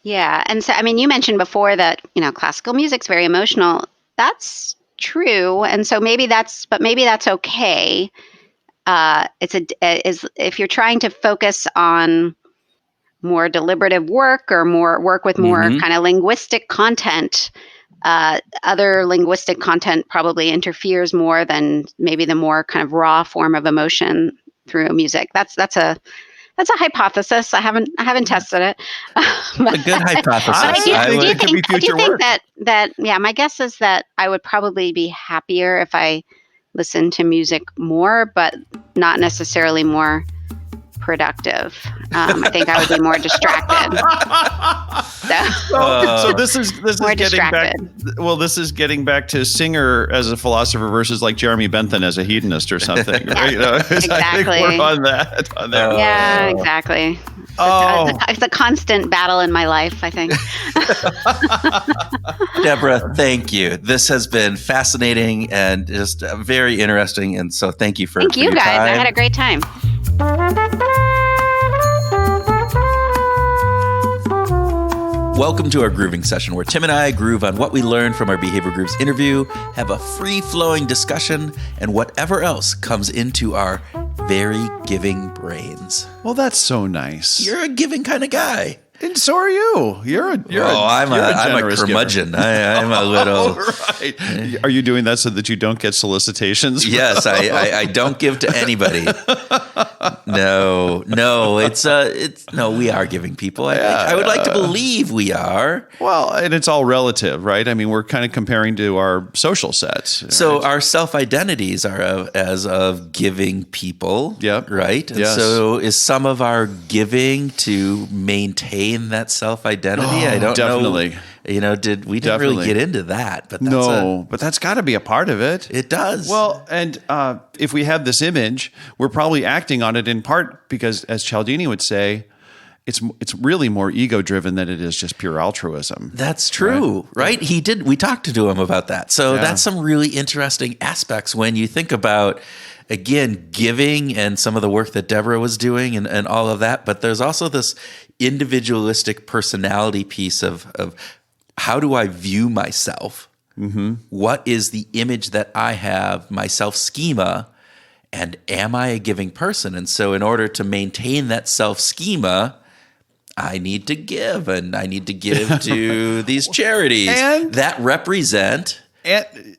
Yeah. And so, I mean, you mentioned before that, classical music's very emotional. That's true. And so maybe that's okay. If you're trying to focus on more deliberative work or more work with more kind of linguistic content, other linguistic content probably interferes more than maybe the more kind of raw form of emotion through music. That's a hypothesis. I haven't tested it. A good hypothesis. Do you think that my guess is that I would probably be happier if I listened to music more, but not necessarily more productive. I think I would be more distracted. So this is getting back. Well, this is getting back to Singer as a philosopher versus like Jeremy Bentham as a hedonist or something. Right? Exactly. I think we're on that. Yeah, exactly. It's a constant battle in my life, I think. Deborah, thank you. This has been fascinating and just very interesting. And so thank you for you guys. time. I had a great time. Welcome to our grooving session where Tim and I groove on what we learned from our Behavior Grooves interview, have a free-flowing discussion, and whatever else comes into our very giving brains. Well, that's so nice. You're a giving kind of guy. And so are you. I'm a curmudgeon. I'm a little. Right. Are you doing that so that you don't get solicitations? Yes, I don't give to anybody. No, we are giving people. I would like to believe we are. Well, and it's all relative, right? I mean, we're kind of comparing to our social sets. Right? So our self-identities are as of giving people. Yep. Right? And yes. so is some of our giving to maintain that self-identity? I don't definitely. know. Didn't really get into that, but but that's got to be a part of it. It does. Well, and if we have this image, we're probably acting on it in part because, as Cialdini would say, it's really more ego-driven than it is just pure altruism. That's true, right? He did. We talked to him about that. So that's some really interesting aspects when you think about, again, giving and some of the work that Deborah was doing and all of that. But there's also this individualistic personality piece of how do I view myself? Mm-hmm. What is the image that I have, my self-schema, and am I a giving person? And so in order to maintain that self-schema, I need to give, and I need to give to these charities that represent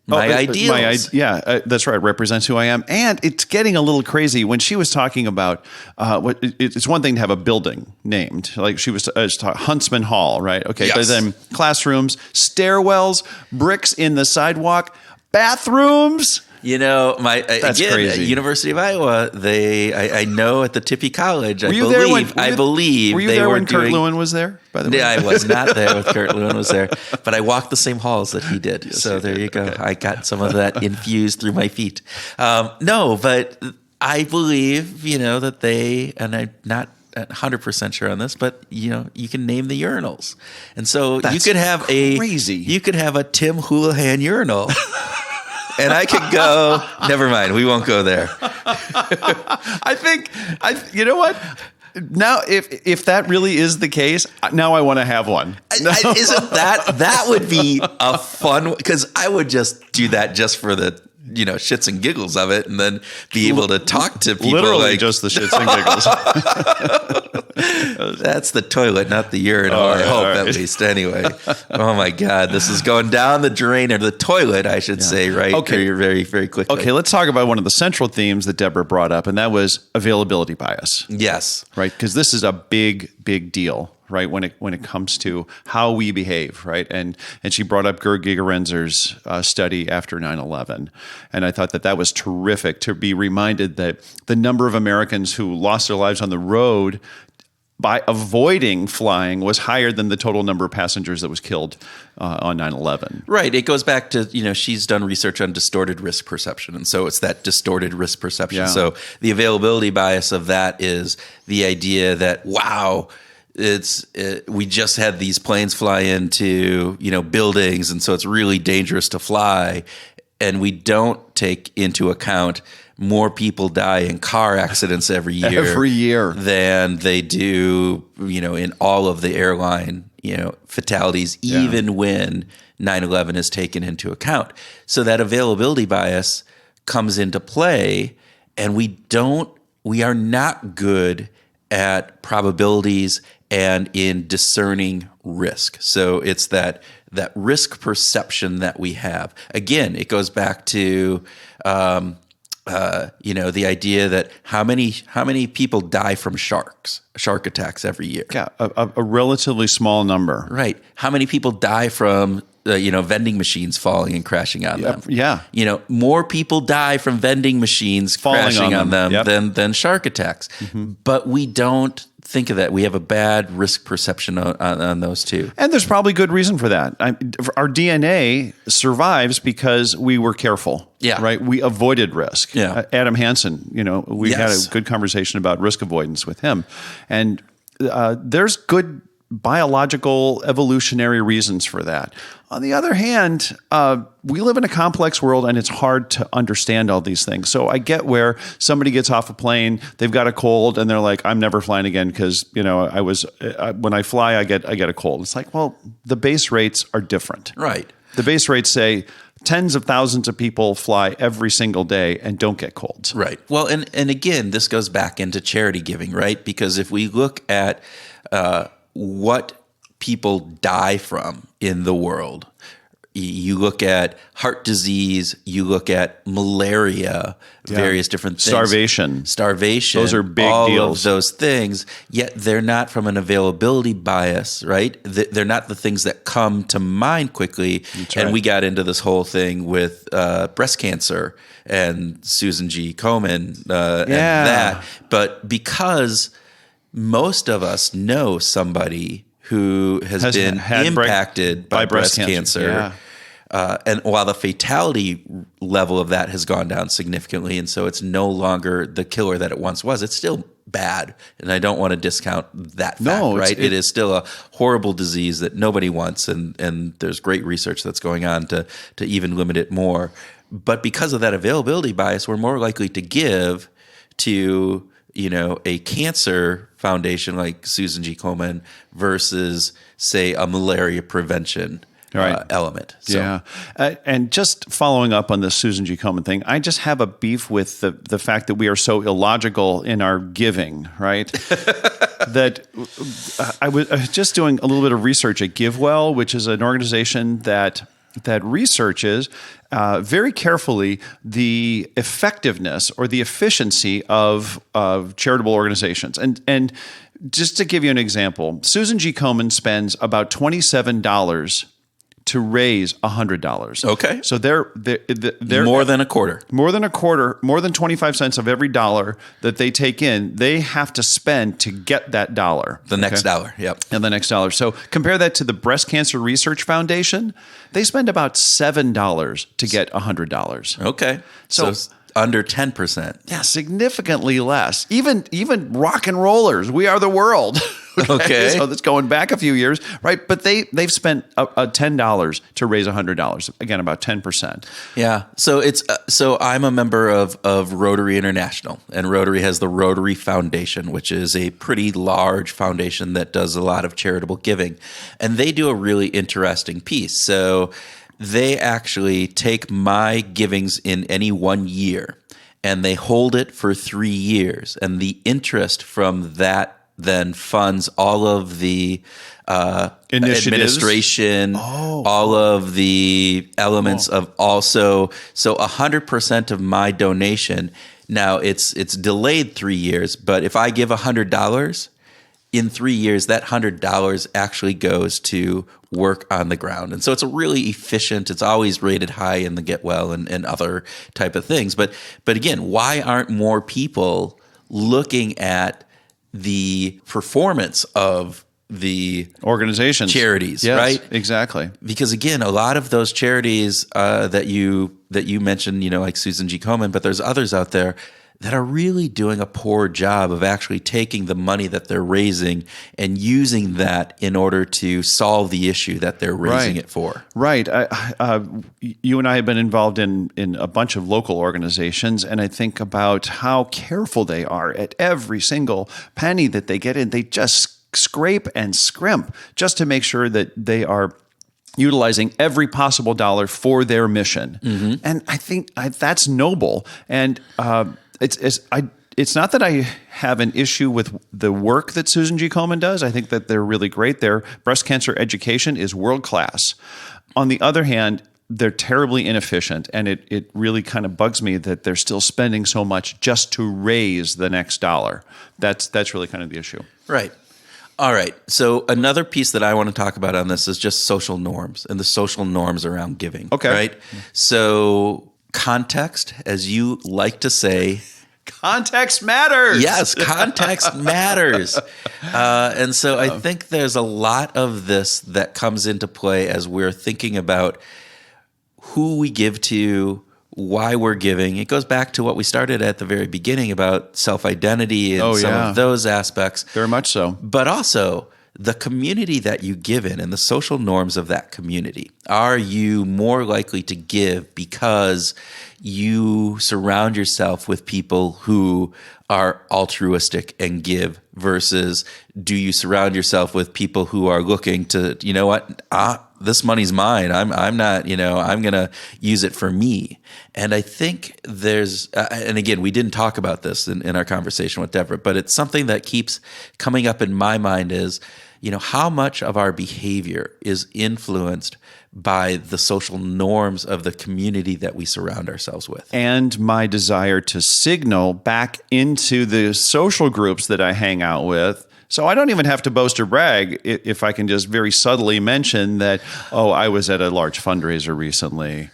my ideals. That's right. Represents who I am. And it's getting a little crazy when she was talking about it's one thing to have a building named, like she was talking Huntsman Hall, right? Okay. Yes. But then classrooms, stairwells, bricks in the sidewalk, bathrooms. That's crazy. At University of Iowa, I know at the Tippie College, I believe were you they there were when doing, Kurt Lewin was there, by the way? Yeah, I was not there when Kurt Lewin was there, but I walked the same halls that he did. Yes, so there you go. Okay. I got some of that infused through my feet. No, but I believe, that they, and I'm not 100% sure on this, but you can name the urinals. And so you could have a Tim Houlihan urinal. And I could go, never mind, we won't go there. You know what? Now, if that really is the case, now I want to have one. Isn't that would be a fun, because I would just do that just for the shits and giggles of it, and then be able to talk to people. Literally just the shits and giggles. That's the toilet, not the urinal. I hope, at least. Anyway. Oh my God, this is going down the drain, or the toilet, I should say, right? Okay, very, very quickly. Okay, let's talk about one of the central themes that Deborah brought up, and that was availability bias. Yes, right, because this is a big deal. right? When it comes to how we behave, right? And she brought up Gerd Gigerenzer's study after 9/11, and I thought that was terrific to be reminded that the number of Americans who lost their lives on the road by avoiding flying was higher than the total number of passengers that was killed on 9/11. Right. It goes back to, she's done research on distorted risk perception. And so it's that distorted risk perception. Yeah. So the availability bias of that is the idea that, wow, we just had these planes fly into, buildings. And so it's really dangerous to fly. And we don't take into account more people die in car accidents every year than they do, in all of the airline, fatalities, even when 9/11 is taken into account. So that availability bias comes into play, and we are not good at probabilities and in discerning risk. So it's that risk perception that we have. Again, it goes back to the idea that how many people die from shark attacks every year? Yeah, a relatively small number. Right. How many people die from vending machines falling and crashing on them? Yeah. More people die from vending machines crashing on them than shark attacks. Mm-hmm. But we don't think of that. We have a bad risk perception on those two. And there's probably good reason for that. Our DNA survives because we were careful. Yeah. Right? We avoided risk. Yeah. Adam Hansen, we had a good conversation about risk avoidance with him. And there's good biological evolutionary reasons for that. On the other hand, we live in a complex world, and it's hard to understand all these things. So I get where somebody gets off a plane, they've got a cold, and they're like, "I'm never flying again because when I fly, I get a cold." It's like, well, the base rates are different. Right. The base rates say tens of thousands of people fly every single day and don't get colds. Right. Well, and again, this goes back into charity giving, right? Because if we look at what people die from in the world, you look at heart disease, you look at malaria, various different things. Starvation. Those are big all deals. Of those things, yet they're not from an availability bias, right? They're not the things that come to mind quickly. That's and right. we got into this whole thing with breast cancer and Susan G. Komen and that. But because most of us know somebody who has been impacted by breast cancer. Yeah. And while the fatality level of that has gone down significantly, and so it's no longer the killer that it once was, it's still bad. And I don't want to discount that fact, right? It is still a horrible disease that nobody wants, and there's great research that's going on to even limit it more. But because of that availability bias, we're more likely to give to a cancer foundation like Susan G. Komen versus, say, a malaria prevention element. So. Yeah. And just following up on the Susan G. Komen thing, I just have a beef with the fact that we are so illogical in our giving, right? That I was just doing a little bit of research at GiveWell, which is an organization that researches very carefully the effectiveness or the efficiency of charitable organizations. And just to give you an example, Susan G. Komen spends about $27 to raise $100. Okay. So they're more than a quarter. More than 25 cents of every dollar that they take in, they have to spend to get that dollar. The next dollar, yep. And the next dollar. So compare that to the Breast Cancer Research Foundation. They spend about $7 to get $100. Okay. So under 10%. Yeah, significantly less. Even rock and rollers, We Are the World. Okay. So that's going back a few years, right? But they've spent $10 to raise $100. Again, about 10%. Yeah. So it's so I'm a member of Rotary International, and Rotary has the Rotary Foundation, which is a pretty large foundation that does a lot of charitable giving, and they do a really interesting piece. So they actually take my givings in any one year, and they hold it for 3 years, and the interest from that then funds all of the administration, all of the elements of also. So 100% of my donation. Now it's delayed 3 years, but if I give $100, in 3 years, that $100 actually goes to work on the ground. And so it's a really efficient, it's always rated high in the Get Well and other type of things. But again, why aren't more people looking at the performance of the organizations, charities, yes, right? Exactly. Because again, a lot of those charities that you mentioned, like Susan G. Komen, but there's others out there that are really doing a poor job of actually taking the money that they're raising and using that in order to solve the issue that they're raising it for. Right. You and I have been involved in a bunch of local organizations, and I think about how careful they are at every single penny that they get in. They just scrape and scrimp just to make sure that they are utilizing every possible dollar for their mission. Mm-hmm. And I think that's noble. And it's not that I have an issue with the work that Susan G. Komen does. I think that they're really great. Their breast cancer education is world class. On the other hand, they're terribly inefficient, and it really kind of bugs me that they're still spending so much just to raise the next dollar. That's really kind of the issue. Right. All right. So another piece that I want to talk about on this is just social norms and the social norms around giving. Okay. Right. So context, as you like to say. Context matters. Yes, context matters. And so I think there's a lot of this that comes into play as we're thinking about who we give to, why we're giving. It goes back to what we started at the very beginning about self-identity and some of those aspects. Very much so. But also the community that you give in and the social norms of that community. Are you more likely to give because you surround yourself with people who are altruistic and give, versus do you surround yourself with people who are looking to, you know what, this money's mine. I'm not, I'm going to use it for me. And I think there's, and again, we didn't talk about this in our conversation with Deborah, but it's something that keeps coming up in my mind is, how much of our behavior is influenced by the social norms of the community that we surround ourselves with. And my desire to signal back into the social groups that I hang out with. So I don't even have to boast or brag if I can just very subtly mention that, I was at a large fundraiser recently.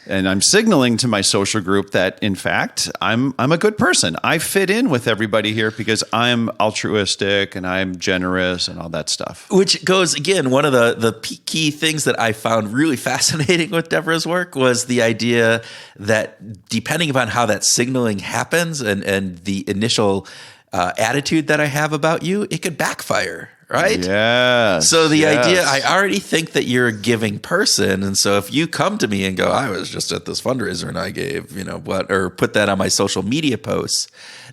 And I'm signaling to my social group that, in fact, I'm a good person. I fit in with everybody here because I'm altruistic and I'm generous and all that stuff. Which goes, again, one of the key things that I found really fascinating with Deborah's work was the idea that depending upon how that signaling happens and the initial attitude that I have about you, it could backfire. Right? Yeah. So the idea, I already think that you're a giving person. And so if you come to me and go, I was just at this fundraiser and I gave, or put that on my social media posts,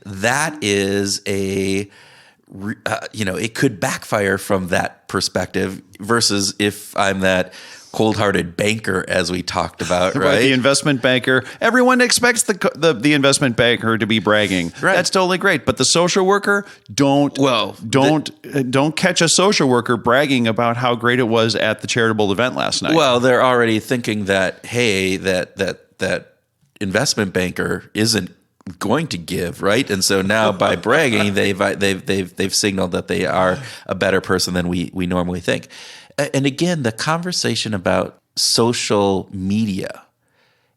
that is it could backfire from that perspective versus if I'm that cold-hearted banker, as we talked about, right? The investment banker. Everyone expects the investment banker to be bragging. Right. That's totally great. But the social worker, don't catch a social worker bragging about how great it was at the charitable event last night. Well, they're already thinking that, hey, that investment banker isn't going to give, right? And so now by bragging, they've signaled that they are a better person than we normally think. And again, the conversation about social media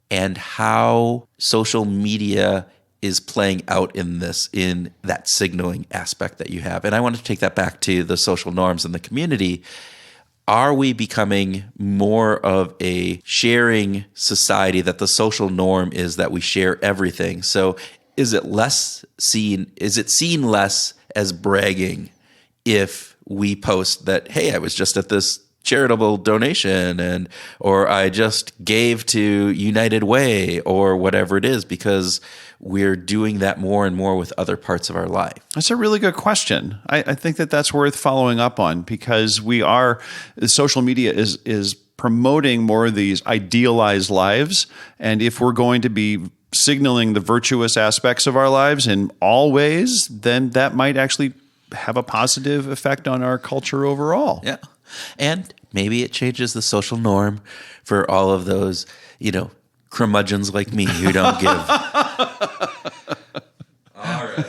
and how social media is playing out in that signaling aspect that you have. And I want to take that back to the social norms in the community. Are we becoming more of a sharing society that the social norm is that we share everything? So is it seen less as bragging if we post that, hey, I was just at this charitable donation or I just gave to United Way or whatever it is, because we're doing that more and more with other parts of our life? That's a really good question. I think that's worth following up on, because social media is promoting more of these idealized lives. And if we're going to be signaling the virtuous aspects of our lives in all ways, then that might actually have a positive effect on our culture overall. Yeah. And maybe it changes the social norm for all of those, curmudgeons like me who don't give. All right.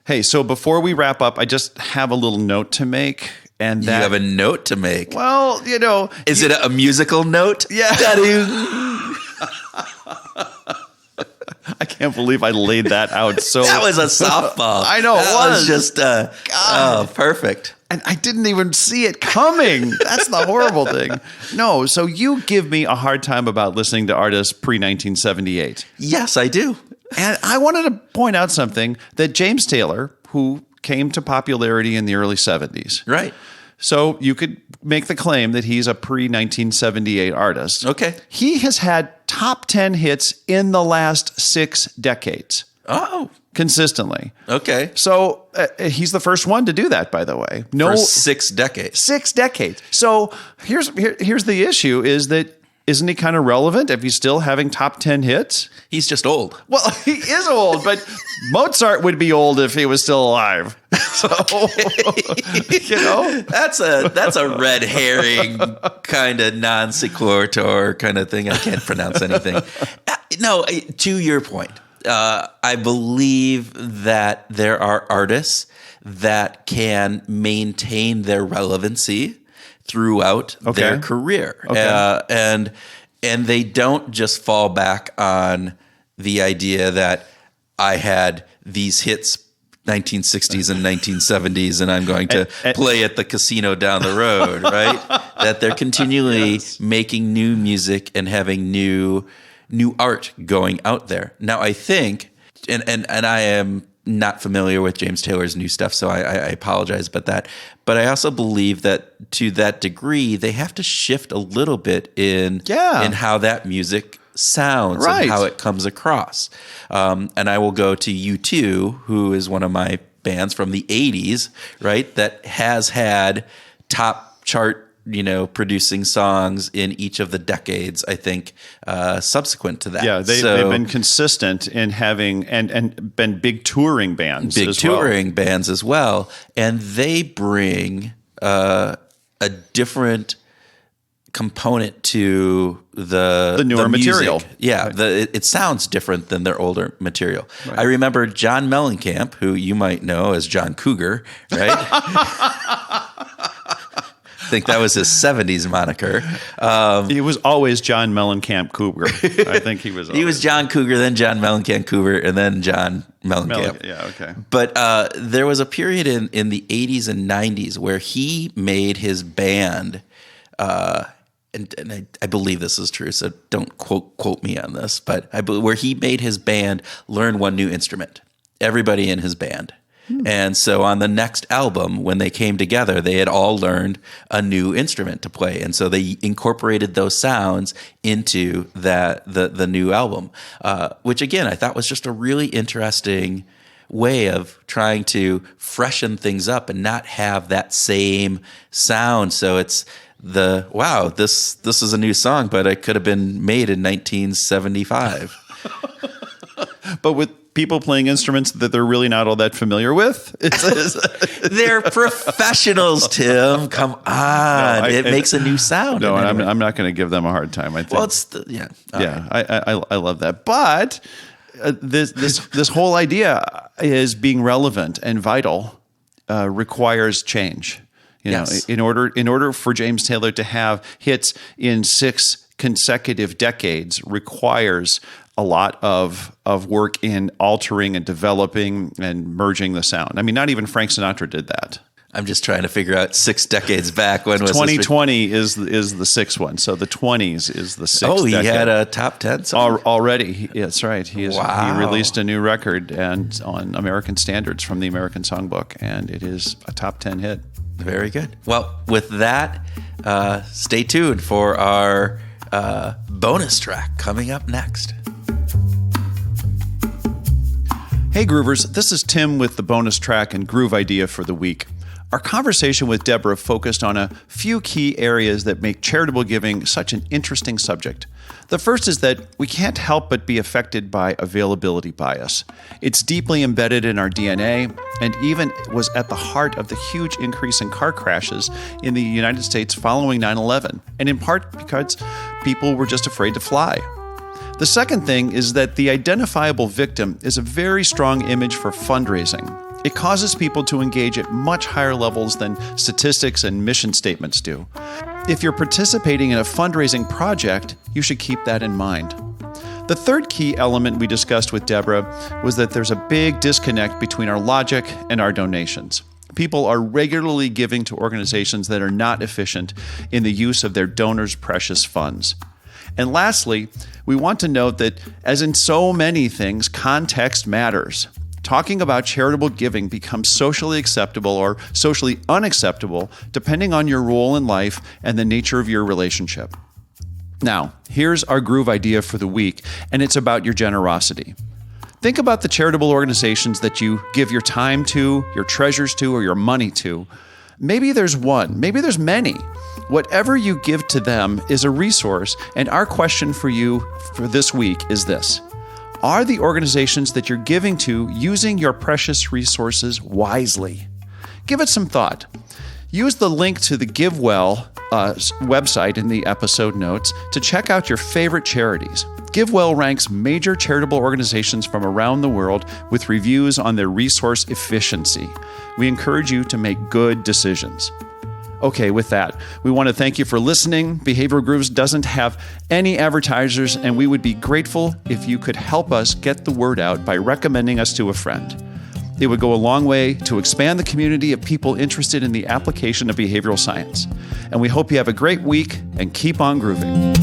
Hey, so before we wrap up, I just have a little note to make. And that, you have a note to make. Well, Is it a musical note? Yeah. I can't believe I laid that out. So that was a softball. I know, that it was. just perfect. And I didn't even see it coming. That's the horrible thing. No, so you give me a hard time about listening to artists pre-1978. Yes, I do. And I wanted to point out something that James Taylor, who came to popularity in the early 70s. Right. So you could make the claim that he's a pre-1978 artist. Okay. He has had top 10 hits in the last 6 decades. Oh. Consistently. Okay. So he's the first one to do that, by the way. For 6 decades. 6 decades. So here's the issue is that isn't he kind of relevant if he's still having top 10 hits? He's just old. Well, he is old, but Mozart would be old if he was still alive. So, that's a red herring kind of non sequitur kind of thing. I can't pronounce anything. No, to your point, I believe that there are artists that can maintain their relevancy throughout their career. And they don't just fall back on the idea that I had these hits 1960s and 1970s and I'm going to play at the casino down the road, right? That they're continually making new music and having new art going out there. Now I think, and I am not familiar with James Taylor's new stuff, so I apologize about that. But I also believe that to that degree, they have to shift a little bit in how that music sounds and how it comes across. And I will go to U2, who is one of my bands from the 80s, right, that has had top chart producing songs in each of the decades, I think, subsequent to that. Yeah, they've been consistent in having and been big touring bands bands as well. And they bring a different component to the newer material. Yeah, it sounds different than their older material. Right. I remember John Mellencamp, who you might know as John Cougar, right? I think that was his 70s moniker. He was always John Mellencamp Cougar. I think he was always. He was John Cougar, then John Mellencamp Cougar, and then John Mellencamp. Yeah, okay. But there was a period in the 80s and 90s where he made his band, and I believe this is true, so don't quote me on this, but where he made his band learn one new instrument, everybody in his band. And so on the next album, when they came together, they had all learned a new instrument to play. And so they incorporated those sounds into the new album, which again, I thought was just a really interesting way of trying to freshen things up and not have that same sound. So it's this is a new song, but it could have been made in 1975. But with people playing instruments that they're really not all that familiar with. They're professionals, Tim. Come on. It makes a new sound. No, and I'm not going to give them a hard time, I think. Well, I love that. But this whole idea is being relevant and vital requires change. In order for James Taylor to have hits in 6 consecutive decades requires a lot of work in altering and developing and merging the sound. I mean, not even Frank Sinatra did that. I'm just trying to figure out 6 decades back. When was 2020 is the 6th one. So the 20s is the 6th. Oh, he had a top 10 song already. That's right. He released a new record and on American standards from the American Songbook, and it is a top 10 hit. Very good. Well, with that, stay tuned for our bonus track coming up next. Hey Groovers, this is Tim with the bonus track and groove idea for the week. Our conversation with Deborah focused on a few key areas that make charitable giving such an interesting subject. The first is that we can't help but be affected by availability bias. It's deeply embedded in our DNA and even was at the heart of the huge increase in car crashes in the United States following 9/11, and in part because people were just afraid to fly. The second thing is that the identifiable victim is a very strong image for fundraising. It causes people to engage at much higher levels than statistics and mission statements do. If you're participating in a fundraising project, you should keep that in mind. The third key element we discussed with Deborah was that there's a big disconnect between our logic and our donations. People are regularly giving to organizations that are not efficient in the use of their donors' precious funds. And lastly, we want to note that, as in so many things, context matters. Talking about charitable giving becomes socially acceptable or socially unacceptable depending on your role in life and the nature of your relationship. Now, here's our groove idea for the week, and it's about your generosity. Think about the charitable organizations that you give your time to, your treasures to, or your money to. Maybe there's one, maybe there's many. Whatever you give to them is a resource, and our question for you for this week is this: are the organizations that you're giving to using your precious resources wisely? Give it some thought. Use the link to the GiveWell website in the episode notes to check out your favorite charities. GiveWell ranks major charitable organizations from around the world with reviews on their resource efficiency. We encourage you to make good decisions. Okay, with that, we want to thank you for listening. Behavioral Grooves doesn't have any advertisers, and we would be grateful if you could help us get the word out by recommending us to a friend. It would go a long way to expand the community of people interested in the application of behavioral science. And we hope you have a great week and keep on grooving.